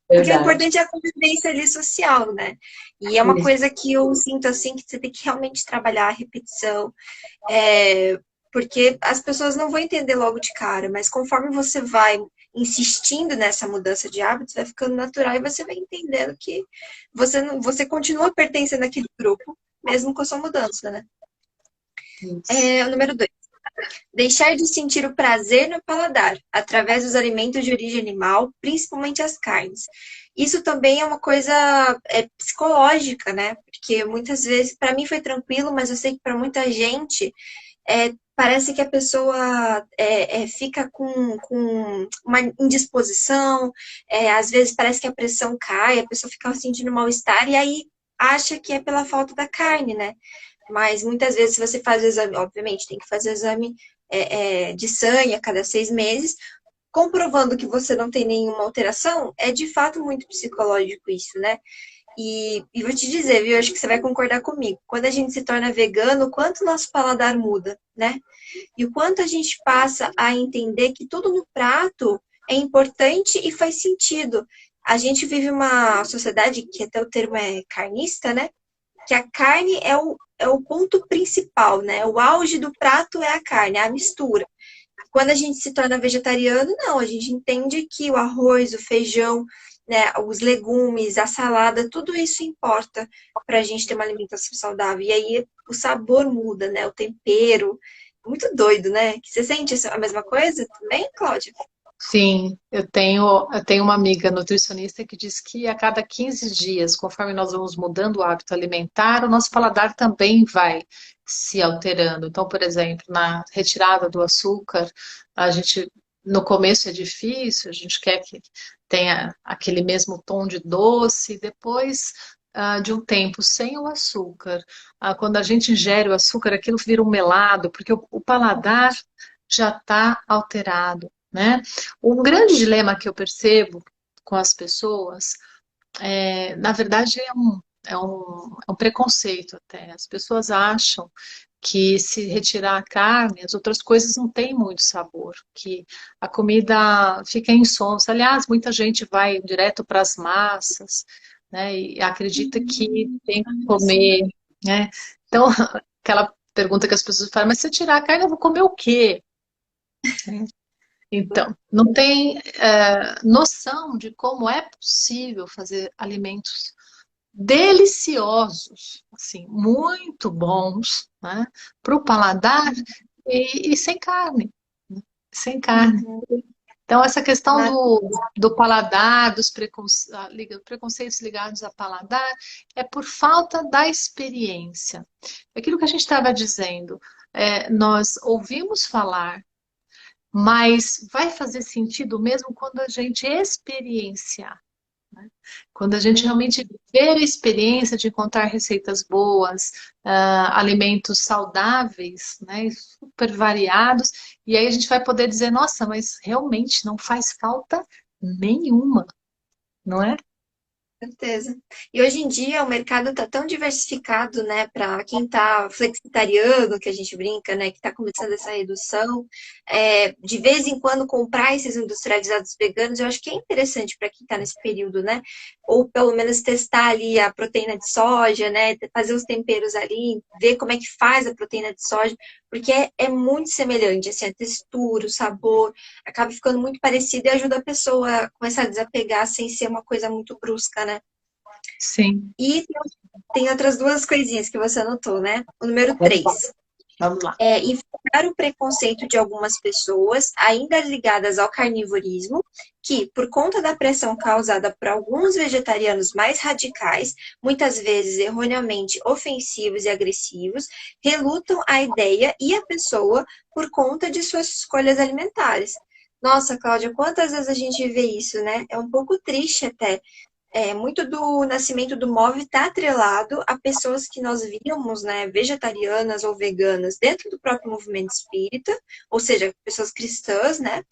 Porque o Verdade. importante é a convivência ali social, né? E é uma coisa que eu sinto assim, que você tem que realmente trabalhar a repetição, porque as pessoas não vão entender logo de cara, mas conforme você vai insistindo nessa mudança de hábitos, vai ficando natural e você vai entendendo que você continua pertencendo àquele grupo, mesmo com a sua mudança, né? Isso. O número 2. Deixar de sentir o prazer no paladar, através dos alimentos de origem animal, principalmente as carnes. Isso também é uma coisa psicológica, né? Porque muitas vezes, para mim foi tranquilo, mas eu sei que para muita gente parece que a pessoa fica com uma indisposição, às vezes parece que a pressão cai, a pessoa fica sentindo mal-estar e aí acha que é pela falta da carne, né? Mas muitas vezes, se você faz o exame, obviamente, tem que fazer o exame de sangue a cada 6 meses, comprovando que você não tem nenhuma alteração, é de fato muito psicológico isso, né? E vou te dizer, viu? Acho que você vai concordar comigo. Quando a gente se torna vegano, o quanto nosso paladar muda, né? E o quanto a gente passa a entender que tudo no prato é importante e faz sentido. A gente vive uma sociedade que até o termo é carnista, né? Que a carne é o ponto principal, né? O auge do prato é a carne, é a mistura. Quando a gente se torna vegetariano, não, a gente entende que o arroz, o feijão, né, os legumes, a salada, tudo isso importa para a gente ter uma alimentação saudável. E aí o sabor muda, né? O tempero. Muito doido, né? Que você sente a mesma coisa também, Cláudia? Sim, eu tenho uma amiga nutricionista que diz que a cada 15 dias, conforme nós vamos mudando o hábito alimentar, o nosso paladar também vai se alterando. Então, por exemplo, na retirada do açúcar, a gente, no começo é difícil, a gente quer que tenha aquele mesmo tom de doce, depois, de um tempo sem o açúcar, quando a gente ingere o açúcar, aquilo vira um melado, porque o paladar já está alterado, né? Um grande dilema que eu percebo com as pessoas, na verdade, é um preconceito até. As pessoas acham que se retirar a carne, as outras coisas não têm muito sabor, que a comida fica insonsa. Aliás, muita gente vai direto para as massas, né? E acredita que tem que Sim, comer, né? Então, aquela pergunta que as pessoas falam, mas se eu tirar a carne, eu vou comer o quê? Então, não tem noção de como é possível fazer alimentos deliciosos, assim, muito bons, né, para o paladar e sem carne, né, sem carne. uhum. Então, essa questão Mas, do paladar, dos preconceitos ligados a paladar, é por falta da experiência. Aquilo que a gente estava dizendo, nós ouvimos falar, mas vai fazer sentido mesmo quando a gente experienciar, né? Quando a gente uhum. realmente viver a experiência de encontrar receitas boas, alimentos saudáveis, né, super variados, e aí a gente vai poder dizer, nossa, mas realmente não faz falta nenhuma, não é? Certeza. E hoje em dia o mercado está tão diversificado, né, para quem está flexitariano, que a gente brinca, né, que está começando essa redução, de vez em quando comprar esses industrializados veganos, eu acho que é interessante para quem está nesse período, né? Ou pelo menos testar ali a proteína de soja, né, fazer os temperos ali, ver como é que faz a proteína de soja, porque é muito semelhante, assim, a textura, o sabor, acaba ficando muito parecido e ajuda a pessoa a começar a desapegar sem ser uma coisa muito brusca, né? Sim. E tem outras duas coisinhas que você anotou, né? O número Opa, 3 vamos lá. é enfrentar o preconceito de algumas pessoas, ainda ligadas ao carnivorismo, que, por conta da pressão causada por alguns vegetarianos mais radicais, muitas vezes erroneamente ofensivos e agressivos, relutam a ideia e a pessoa por conta de suas escolhas alimentares. Nossa, Cláudia, quantas vezes a gente vê isso, né? É um pouco triste até, muito do nascimento do MOV está atrelado a pessoas que nós víamos, né, vegetarianas ou veganas dentro do próprio movimento espírita, ou seja, pessoas cristãs, né,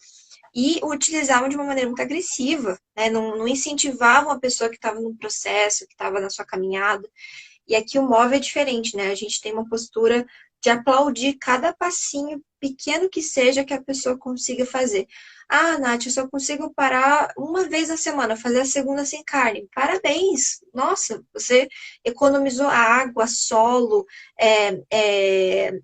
e o utilizavam de uma maneira muito agressiva, né, não incentivavam a pessoa que estava no processo, que estava na sua caminhada. E aqui o MOV é diferente, né, a gente tem uma postura de aplaudir cada passinho pequeno que seja que a pessoa consiga fazer. Ah, Nath, eu só consigo parar uma vez na semana, fazer a segunda sem carne. Parabéns! Nossa, você economizou água, solo, é, é,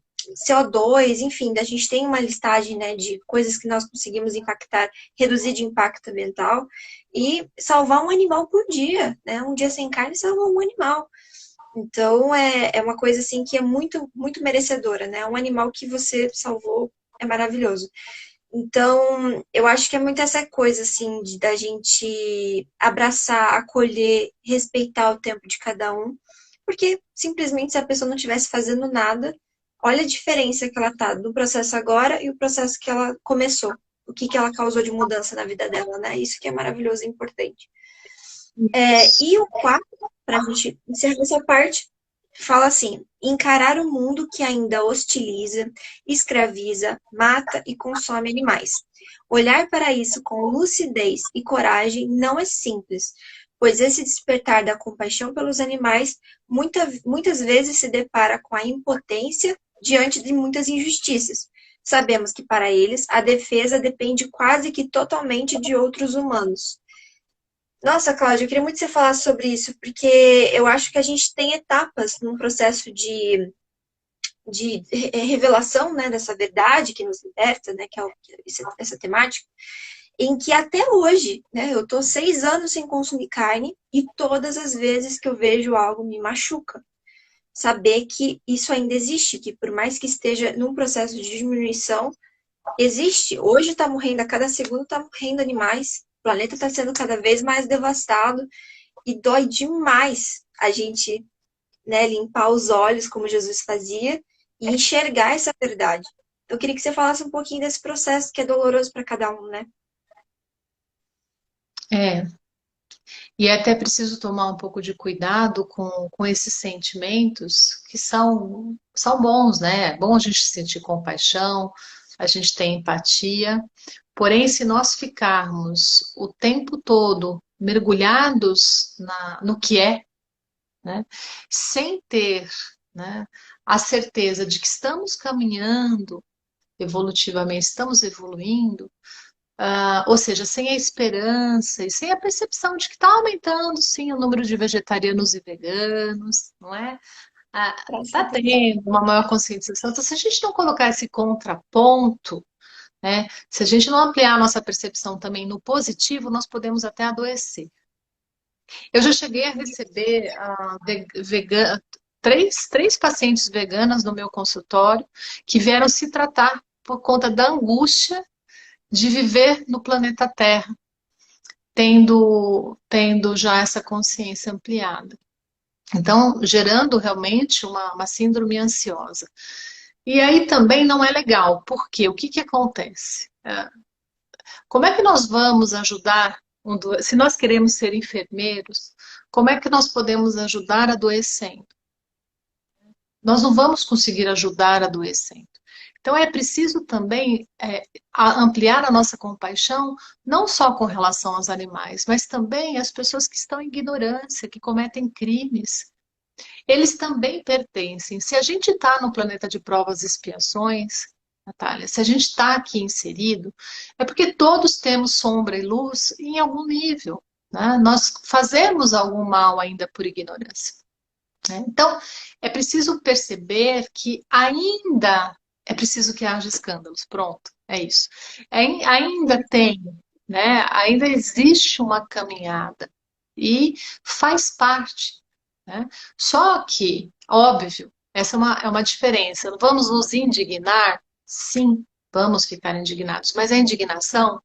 CO2, enfim, a gente tem uma listagem, né, de coisas que nós conseguimos impactar, reduzir de impacto ambiental e salvar um animal por dia, né? Um dia sem carne salva um animal. Então, é uma coisa assim que é muito, muito merecedora, né? Um animal que você salvou é maravilhoso. Então, eu acho que é muito essa coisa, assim, da gente abraçar, acolher, respeitar o tempo de cada um, porque simplesmente se a pessoa não estivesse fazendo nada, olha a diferença que ela tá do processo agora e o processo que ela começou. O que que ela causou de mudança na vida dela, né? Isso que é maravilhoso e importante. E o quarto, para a gente encerrar essa parte, fala assim: encarar o mundo que ainda hostiliza, escraviza, mata e consome animais. Olhar para isso com lucidez e coragem não é simples, pois esse despertar da compaixão pelos animais muitas vezes se depara com a impotência diante de muitas injustiças. Sabemos que para eles a defesa depende quase que totalmente de outros humanos. Nossa, Cláudia, eu queria muito que você falasse sobre isso, porque eu acho que a gente tem etapas num processo de revelação, né, dessa verdade que nos liberta, né, que é essa temática, em que até hoje, né, eu tô 6 anos sem consumir carne e todas as vezes que eu vejo algo me machuca. Saber que isso ainda existe, que por mais que esteja num processo de diminuição, existe. Hoje está morrendo, a cada segundo está morrendo animais, o planeta está sendo cada vez mais devastado e dói demais a gente, né, limpar os olhos, como Jesus fazia, e enxergar essa verdade. Eu queria que você falasse um pouquinho desse processo que é doloroso para cada um, né? É, e é até preciso tomar um pouco de cuidado com esses sentimentos que são bons, né? É bom a gente sentir compaixão, a gente ter empatia, porém, se nós ficarmos o tempo todo mergulhados no que é, né? Sem ter, né, a certeza de que estamos caminhando evolutivamente, estamos evoluindo, ou seja, sem a esperança e sem a percepção de que está aumentando, sim, o número de vegetarianos e veganos, não é? Graças a Está Deus. tendo uma maior conscientização. Então, se a gente não colocar esse contraponto, né, se a gente não ampliar a nossa percepção também no positivo, nós podemos até adoecer. Eu já cheguei a receber três pacientes veganas no meu consultório que vieram se tratar por conta da angústia de viver no planeta Terra, tendo já essa consciência ampliada. Então, gerando realmente uma síndrome ansiosa. E aí também não é legal, porque o que que acontece? Como é que nós vamos ajudar, se nós queremos ser enfermeiros, como é que nós podemos ajudar adoecendo? Nós não vamos conseguir ajudar adoecendo. Então é preciso também ampliar a nossa compaixão, não só com relação aos animais, mas também às pessoas que estão em ignorância, que cometem crimes. Eles também pertencem. Se a gente está no planeta de provas e expiações, Natália, se a gente está aqui inserido, é porque todos temos sombra e luz em algum nível, né? Nós fazemos algum mal ainda por ignorância, né? Então, é preciso perceber que ainda é preciso que haja escândalos. Pronto, é isso. Ainda tem, né? Ainda existe uma caminhada e faz parte, né? Só que, óbvio, essa é uma diferença. Vamos nos indignar? Sim, vamos ficar indignados, mas a indignação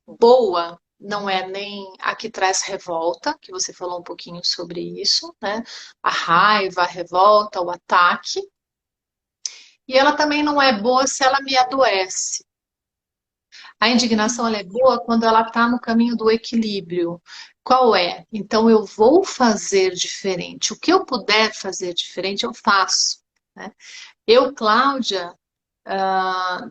boa não é nem a que traz revolta, que você falou um pouquinho sobre isso, né? A raiva, a revolta, o ataque. E ela também não é boa se ela me adoece. A indignação ela é boa quando ela está no caminho do equilíbrio. Qual é? Então eu vou fazer diferente. O que eu puder fazer diferente, eu faço, né? Eu, Cláudia, ah,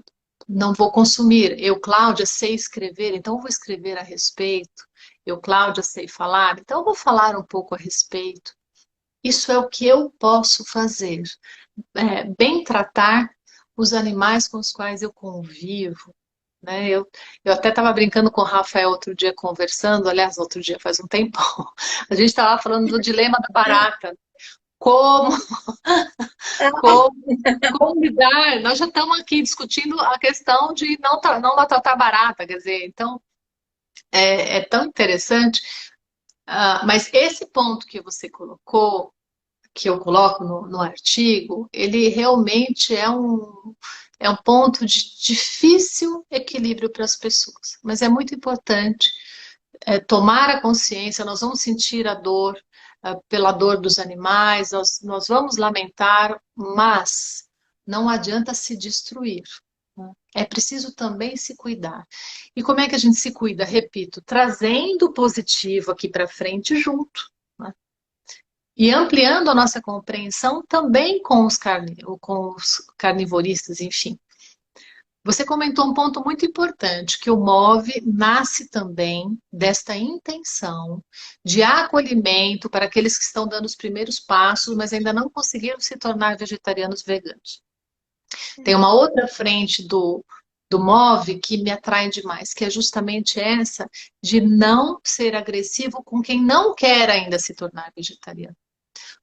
não vou consumir. Eu, Cláudia, sei escrever, então eu vou escrever a respeito. Eu, Cláudia, sei falar, então eu vou falar um pouco a respeito. Isso é o que eu posso fazer. Bem tratar os animais com os quais eu convivo, né? Eu até estava brincando com o Rafael outro dia, conversando, aliás, outro dia faz um tempão. A gente estava falando do dilema da barata. Como, como Como lidar? Nós já estamos aqui discutindo a questão de não maltratar barata, quer dizer, então é tão interessante. Mas esse ponto que você colocou, que eu coloco no artigo, ele realmente é um ponto de difícil equilíbrio para as pessoas, mas é muito importante tomar a consciência, nós vamos sentir a dor pela dor dos animais, nós vamos lamentar, mas não adianta se destruir, né? É preciso também se cuidar. E como é que a gente se cuida? Repito, trazendo o positivo aqui para frente junto, né? E ampliando a nossa compreensão também com os carnivoristas, enfim. Você comentou um ponto muito importante, que o MOVE nasce também desta intenção de acolhimento para aqueles que estão dando os primeiros passos, mas ainda não conseguiram se tornar vegetarianos veganos. Tem uma outra frente do MOVE que me atrai demais, que é justamente essa de não ser agressivo com quem não quer ainda se tornar vegetariano.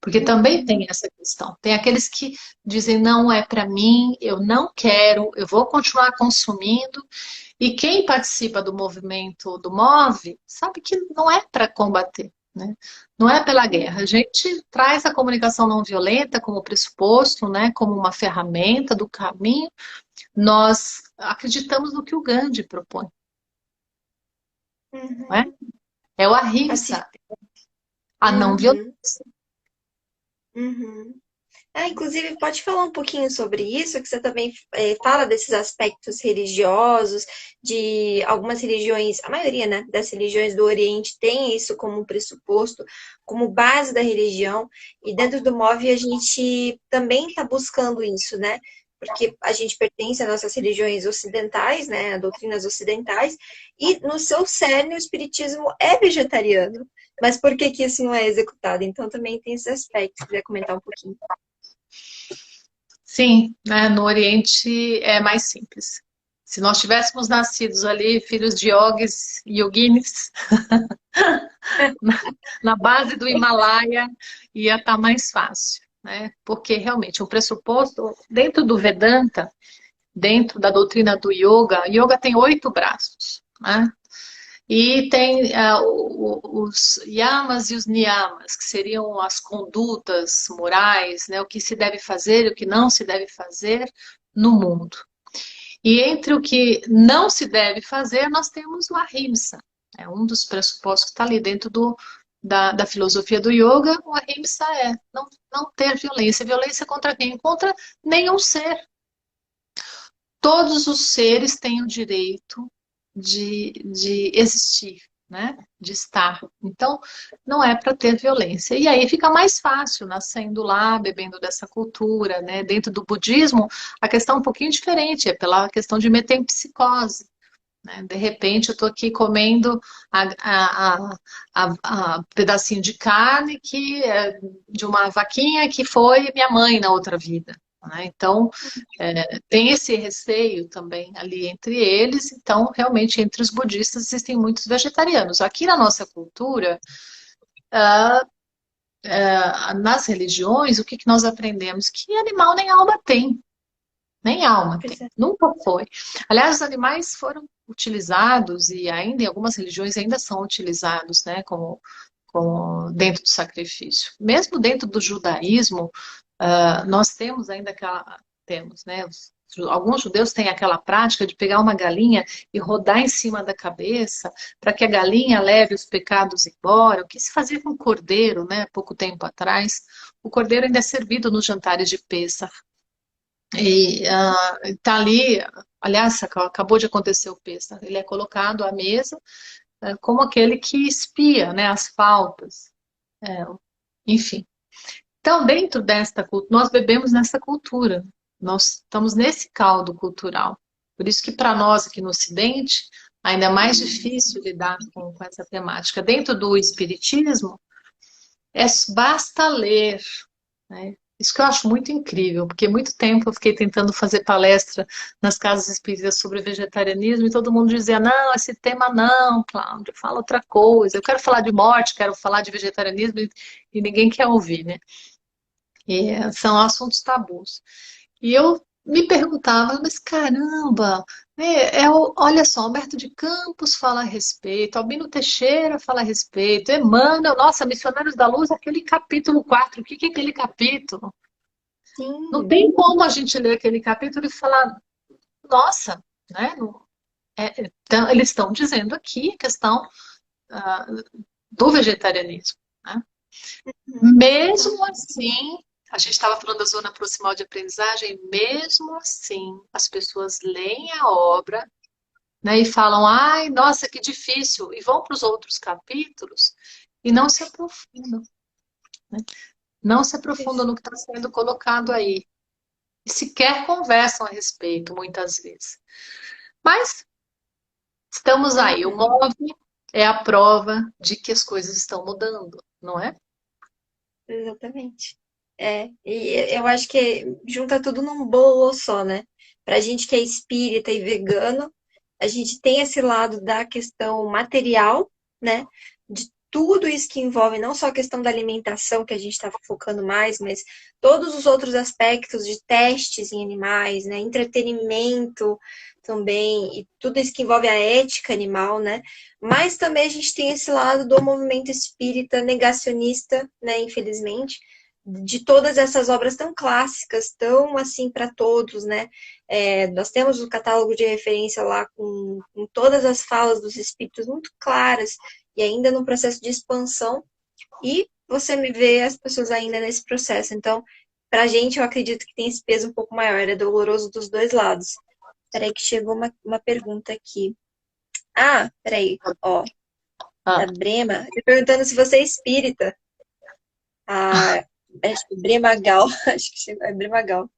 Porque também tem essa questão. Tem aqueles que dizem, não é para mim, eu não quero, eu vou continuar consumindo. E quem participa do movimento do MOVE sabe que não é para combater, né? Não é pela guerra. A gente traz a comunicação não violenta como pressuposto, né? Como uma ferramenta do caminho. Nós acreditamos no que o Gandhi propõe, não é? Uhum. É o Assim, ahimsa, a não uhum, violência. uhum. Inclusive, pode falar um pouquinho sobre isso, que você também fala desses aspectos religiosos, de algumas religiões, a maioria, né, das religiões do Oriente tem isso como pressuposto, como base da religião, e dentro do MOVE a gente também está buscando isso, né? Porque a gente pertence às nossas religiões ocidentais, né, a doutrinas ocidentais, e no seu cerne o espiritismo é vegetariano. Mas por que que isso não é executado? Então também tem esse aspecto, se quiser comentar um pouquinho. Sim, né, no Oriente é mais simples. Se nós tivéssemos nascidos ali, filhos de yogis, yoginis, na base do Himalaia, ia estar mais fácil, né? Porque realmente o pressuposto, dentro do Vedanta, dentro da doutrina do yoga tem 8 braços, né? E tem os yamas e os niyamas, que seriam as condutas morais, né? O que se deve fazer e o que não se deve fazer no mundo. E entre o que não se deve fazer, nós temos o ahimsa. É um dos pressupostos que está ali dentro da filosofia do yoga. O ahimsa é não ter violência. Violência contra quem? Contra nenhum ser. Todos os seres têm o direito de existir, né? De estar. Então, não é para ter violência. E aí fica mais fácil, nascendo lá, bebendo dessa cultura, né? Dentro do budismo, a questão é um pouquinho diferente, é pela questão de metempsicose. Né? De repente, eu estou aqui comendo pedacinho de carne que é de uma vaquinha que foi minha mãe na outra vida. Né? Então, tem esse receio também ali entre eles. Então, realmente, entre os budistas existem muitos vegetarianos. Aqui na nossa cultura, nas religiões, o que que nós aprendemos? Que animal nem alma tem. Nem alma tem. Pois é. Nunca foi. Aliás, os animais foram utilizados e ainda em algumas religiões ainda são utilizados, né, como dentro do sacrifício. Mesmo dentro do judaísmo, nós temos ainda temos, né, alguns judeus têm aquela prática de pegar uma galinha e rodar em cima da cabeça para que a galinha leve os pecados embora, o que se fazia com o cordeiro, né, pouco tempo atrás. O cordeiro ainda é servido nos jantares de Pêssar. E tá ali, aliás, acabou de acontecer o Pêssar. Ele é colocado à mesa como aquele que espia, né, as faltas, é, enfim. Então, dentro desta cultura, nós bebemos nessa cultura, nós estamos nesse caldo cultural. Por isso que para nós aqui no Ocidente, ainda é mais difícil lidar com essa temática. Dentro do Espiritismo, basta ler, né? Isso que eu acho muito incrível, porque muito tempo eu fiquei tentando fazer palestra nas casas espíritas sobre vegetarianismo e todo mundo dizia, não, esse tema não, Cláudia, fala outra coisa. Eu quero falar de morte, quero falar de vegetarianismo e ninguém quer ouvir, né? E são assuntos tabus. E eu me perguntava, mas caramba, olha só, Alberto de Campos fala a respeito, Albino Teixeira fala a respeito, Emmanuel, nossa, Missionários da Luz, aquele capítulo 4, o que que é aquele capítulo? Não Sim, tem como a gente ler aquele capítulo e falar, nossa, né? Então, eles estão dizendo aqui a questão ah, do vegetarianismo, né? então, Mesmo assim, a gente estava falando da zona proximal de aprendizagem, mesmo assim, as pessoas leem a obra, né, e falam, ai, nossa, que difícil, e vão para os outros capítulos e não se aprofundam, né? Não se aprofundam no que está sendo colocado aí. e sequer conversam a respeito, muitas vezes. Mas estamos aí. O Uhum. 9 é a prova de que as coisas estão mudando, não é? Exatamente. E eu acho que junta tudo num bolo só, né? Pra gente que é espírita e vegano, a gente tem esse lado da questão material, né? De tudo isso que envolve não só a questão da alimentação, que a gente está focando mais, mas todos os outros aspectos de testes em animais, né? Entretenimento também, e tudo isso que envolve a ética animal, né? Mas também a gente tem esse lado do movimento espírita negacionista, né, infelizmente, de todas essas obras tão clássicas, tão assim para todos, né? Nós temos o catálogo de referência lá com todas as falas dos espíritos muito claras e ainda no processo de expansão, e você me vê as pessoas ainda nesse processo. Então, para a gente, eu acredito que tem esse peso um pouco maior, é doloroso dos dois lados. Peraí que chegou uma pergunta aqui. Ah, peraí, ó, Ah, da Brema, tá perguntando se você é espírita. Ah, acho que Bremagal, acho que chegou, é Bremagal.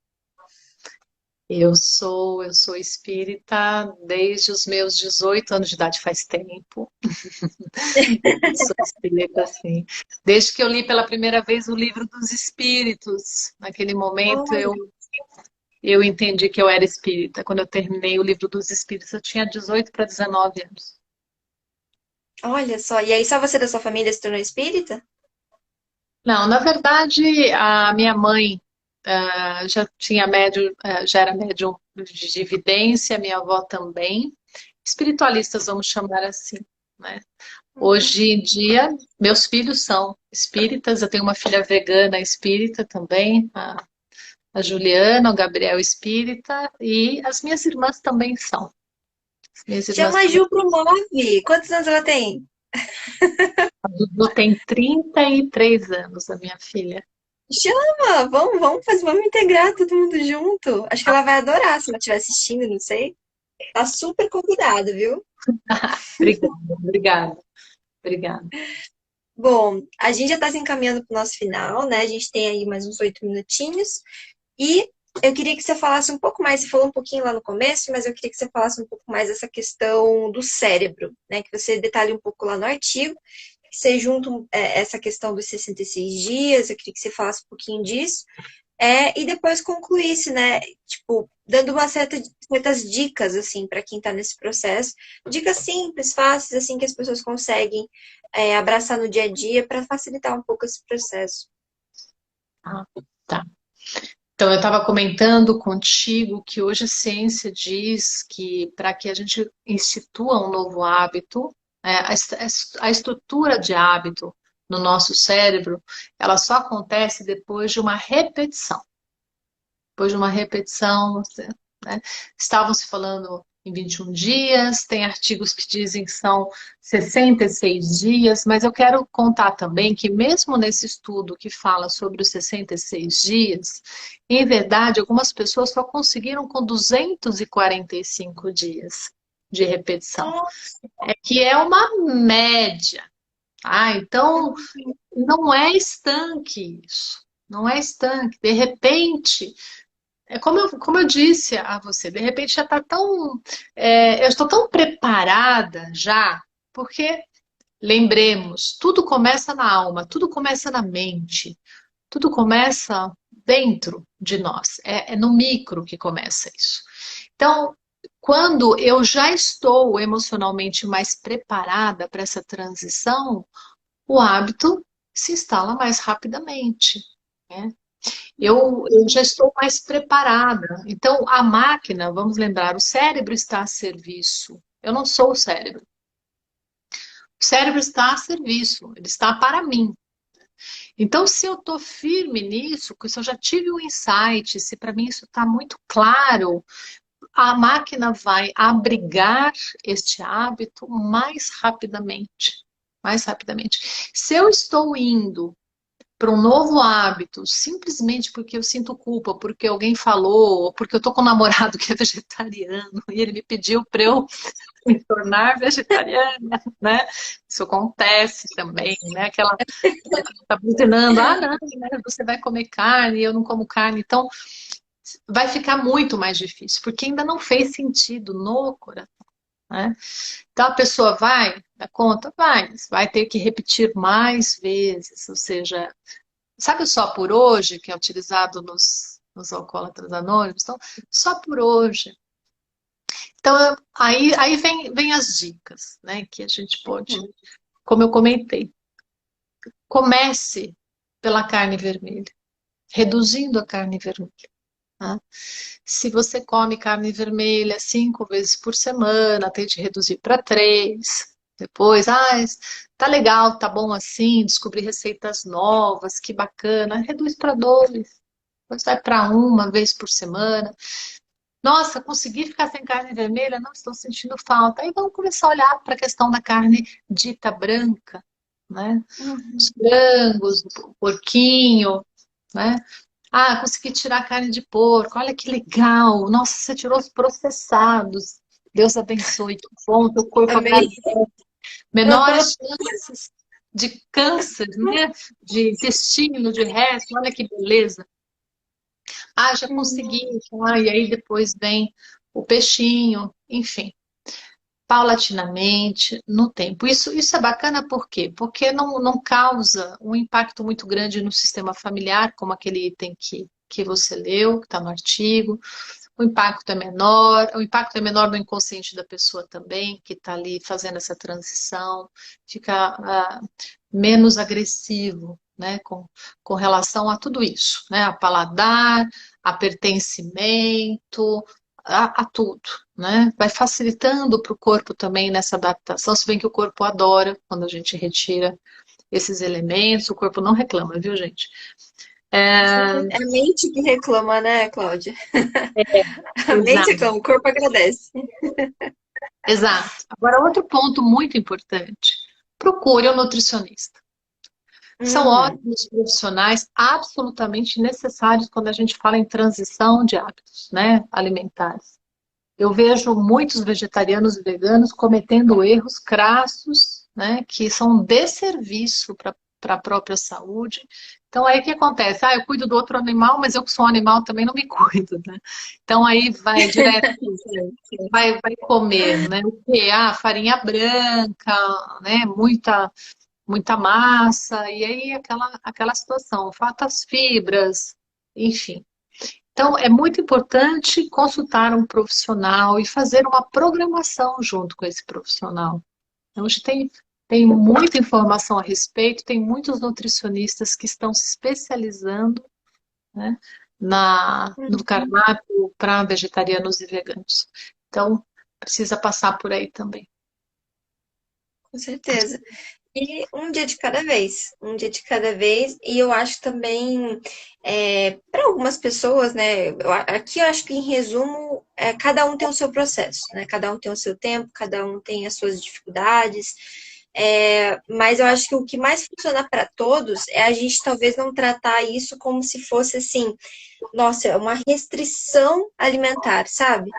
eu sou espírita desde os meus 18 anos de idade, faz tempo. Sou espírita, assim. Desde que eu li pela primeira vez o livro dos Espíritos, naquele momento Olha, eu entendi que eu era espírita. Quando eu terminei o livro dos Espíritos, eu tinha 18 para 19 anos. olha só, e aí só você da sua família se tornou espírita? Não, na verdade, a minha mãe já tinha médium, já era médium de evidência, minha avó também. Espiritualistas, vamos chamar assim, né? Uhum. Hoje em dia, meus filhos são espíritas, eu tenho uma filha vegana espírita também, a Juliana, o Gabriel espírita, e as minhas irmãs também são. As minhas irmãs Chama a também. Ju pro move. Quantos anos ela tem? A Dudu tem 33 anos, a minha filha. Chama, vamos integrar todo mundo junto. Acho que ela vai adorar se ela estiver assistindo, não sei. Tá super convidada, viu? Obrigada, obrigada, obrigada. Bom, a gente já está se encaminhando para o nosso final, né? A gente tem aí mais uns 8 minutinhos. E eu queria que você falasse um pouco mais, você falou um pouquinho lá no começo, mas eu queria que você falasse um pouco mais dessa questão do cérebro, né? Que você detalhe um pouco lá no artigo, que você junta essa questão dos 66 dias, eu queria que você falasse um pouquinho disso. E depois concluísse, né? Tipo, dando certas dicas, assim, para quem está nesse processo. Dicas simples, fáceis, assim, que as pessoas conseguem abraçar no dia a dia para facilitar um pouco esse processo. Ah, tá. Então, eu estava comentando contigo que hoje a ciência diz que para que a gente institua um novo hábito, a estrutura de hábito no nosso cérebro, ela só acontece depois de uma repetição. Depois de uma repetição, né? Estavam se falando em 21 dias, tem artigos que dizem que são 66 dias, mas eu quero contar também que mesmo nesse estudo que fala sobre os 66 dias, em verdade, algumas pessoas só conseguiram com 245 dias de repetição. Nossa, É que é uma média. Então, não é estanque isso. Não é estanque. De repente, como eu disse a você, de repente já está tão. Eu estou tão preparada já, porque lembremos, tudo começa na alma, tudo começa na mente, tudo começa dentro de nós. É no micro que começa isso. Então, quando eu já estou emocionalmente mais preparada para essa transição, o hábito se instala mais rapidamente, né? Eu já estou mais preparada. Então, a máquina, vamos lembrar, o cérebro está a serviço. Eu não sou o cérebro. O cérebro está a serviço, ele está para mim. Então, se eu estou firme nisso, se eu já tive um insight, se para mim isso está muito claro, a máquina vai abrigar este hábito mais rapidamente. Mais rapidamente. Se eu estou indo para um novo hábito, simplesmente porque eu sinto culpa, porque alguém falou, ou porque eu tô com um namorado que é vegetariano e ele me pediu para eu me tornar vegetariana, né? Isso acontece também, né? Aquela tá buzinando, não, né? Você vai comer carne, eu não como carne. Então, vai ficar muito mais difícil, porque ainda não fez sentido no coração, né? Então a pessoa vai dar conta? Vai, mas vai ter que repetir mais vezes, ou seja, sabe o só por hoje, que é utilizado nos alcoólatras anônimos? Então, só por hoje. Então, aí vem as dicas, né, que a gente pode, Uhum. como eu comentei, comece pela carne vermelha, reduzindo a carne vermelha. Tá? Se você come carne vermelha 5 vezes por semana, tente reduzir para 3. Depois, tá legal, tá bom assim, descobri receitas novas, que bacana. Reduz para 2. Depois vai para 1 vez por semana. Nossa, consegui ficar sem carne vermelha? Não estou sentindo falta. Aí vamos começar a olhar para a questão da carne dita branca, né? Os Uhum. frangos, o porquinho, né? Ah, consegui tirar a carne de porco. Olha que legal. Nossa, você tirou os processados. Deus abençoe. Que bom, teu corpo Amei. agradece. Menores chances de câncer, né? De intestino, de resto. Olha que beleza. Ah, já Uhum. consegui. E aí depois vem o peixinho, enfim, paulatinamente, no tempo. Isso é bacana por quê? Porque não causa um impacto muito grande no sistema familiar, como aquele item que você leu, que está no artigo. O impacto é menor no inconsciente da pessoa também, que está ali fazendo essa transição, fica menos agressivo, né, com relação a tudo isso, né, a paladar, a pertencimento, a tudo, né, vai facilitando para o corpo também nessa adaptação, se bem que o corpo adora quando a gente retira esses elementos, o corpo não reclama, viu, gente? Com É, certeza. É a mente que reclama, né, Cláudia? A mente exato. reclama, o corpo agradece. Exato. Agora, outro ponto muito importante: procure um nutricionista. São Uhum. ótimos profissionais, absolutamente necessários quando a gente fala em transição de hábitos, né, alimentares. Eu vejo muitos vegetarianos e veganos cometendo erros crassos, né, que são um desserviço para a própria saúde. Então, aí o que acontece? Eu cuido do outro animal, mas eu que sou um animal também não me cuido, né? Então, aí vai direto, vai comer, né? O quê? Farinha branca, né? Muita massa, e aí aquela situação, falta as fibras, enfim. Então, é muito importante consultar um profissional e fazer uma programação junto com esse profissional. Então, hoje tem muita informação a respeito, tem muitos nutricionistas que estão se especializando, né, no Uhum. cardápio para vegetarianos e veganos. Então, precisa passar por aí também. Com certeza. E um dia de cada vez, um dia de cada vez. E eu acho também, para algumas pessoas, né? Aqui eu acho que, em resumo, cada um tem o seu processo, né? Cada um tem o seu tempo, cada um tem as suas dificuldades. Mas eu acho que o que mais funciona para todos é a gente talvez não tratar isso como se fosse assim, nossa, é uma restrição alimentar, sabe?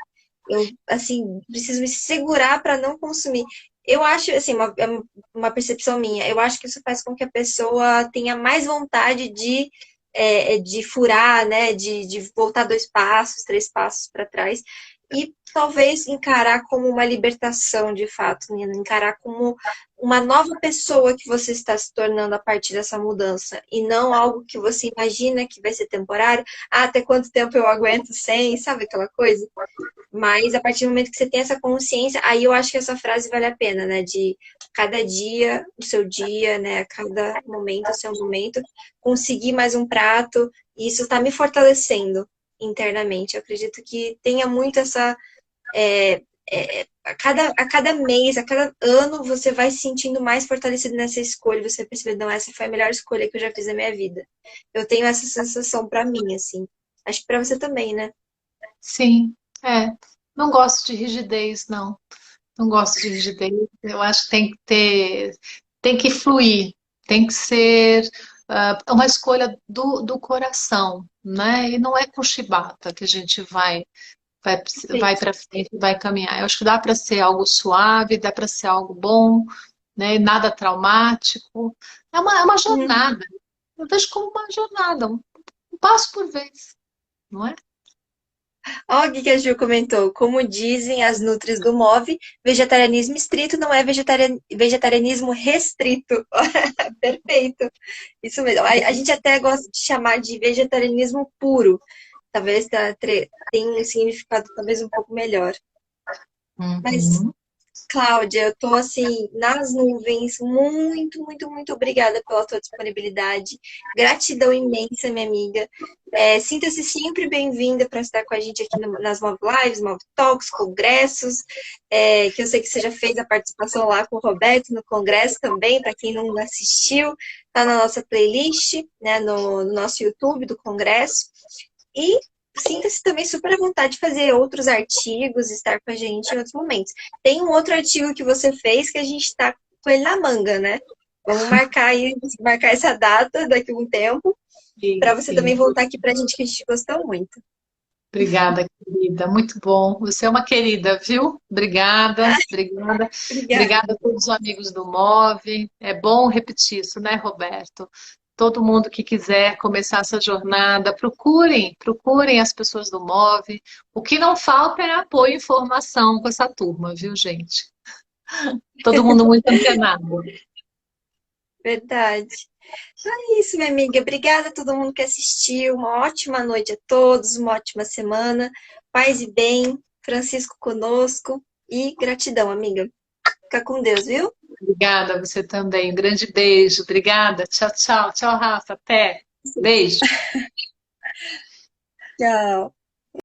Eu, assim, preciso me segurar para não consumir. Eu acho, assim, uma percepção minha, eu acho que isso faz com que a pessoa tenha mais vontade de furar, né? De voltar 2 passos, 3 passos para trás. E talvez encarar como uma libertação, de fato, né? Encarar como uma nova pessoa que você está se tornando a partir dessa mudança. E não algo que você imagina que vai ser temporário. Até quanto tempo eu aguento sem, sabe aquela coisa? Mas a partir do momento que você tem essa consciência, aí eu acho que essa frase vale a pena, né? De cada dia, o seu dia, né? Cada momento, o seu momento, conseguir mais um prato, e isso está me fortalecendo internamente. Eu acredito que tenha muito essa. A cada mês, a cada ano, você vai se sentindo mais fortalecido nessa escolha. Você percebe, não, essa foi a melhor escolha que eu já fiz na minha vida. Eu tenho essa sensação pra mim, assim. Acho que pra você também, né? Sim, é. Não gosto de rigidez, não. Não gosto de rigidez. Eu acho que tem que fluir, tem que ser uma escolha do coração, né? E não é com chibata que a gente vai, vai Perfeito. para frente, vai caminhar. Eu acho que dá para ser algo suave, dá para ser algo bom, né? Nada traumático. É uma Uhum. jornada. Eu vejo como uma jornada, um passo por vez, não é? Olha o que a Ju comentou. Como dizem as nutris do MOV, vegetarianismo estrito não é vegetarianismo restrito. Perfeito. Isso mesmo. A gente até gosta de chamar de vegetarianismo puro. Talvez tenha um significado talvez um pouco melhor. Mas Uhum. Cláudia, eu tô assim, nas nuvens. Muito, muito, muito obrigada pela tua disponibilidade. Gratidão imensa, minha amiga. Sinta-se sempre bem-vinda para estar com a gente aqui nas Mov Lives, Mov Talks, congressos, que eu sei que você já fez a participação lá com o Roberto no congresso também, para quem não assistiu, tá na nossa playlist, né, no nosso YouTube do congresso. E sinta-se também super à vontade de fazer outros artigos, estar com a gente em outros momentos. Tem um outro artigo que você fez que a gente está com ele na manga, né? Vamos marcar aí, marcar essa data daqui a um tempo, Sim, para você também sim. voltar aqui para a gente, que a gente gostou muito. Obrigada, querida. Muito bom. Você é uma querida, viu? Obrigada, obrigada. Obrigada. Obrigada a todos os amigos do Move. É bom repetir isso, né, Roberto? Todo mundo que quiser começar essa jornada, procurem as pessoas do Move. O que não falta é apoio e informação com essa turma, viu, gente? Todo mundo muito antenado. Verdade. Então é isso, minha amiga. Obrigada a todo mundo que assistiu. Uma ótima noite a todos, uma ótima semana. Paz e bem. Francisco conosco. E gratidão, amiga. Fica com Deus, viu? Obrigada a você também. Um grande beijo. Obrigada. Tchau, tchau. Tchau, Rafa. Até. Beijo. Tchau.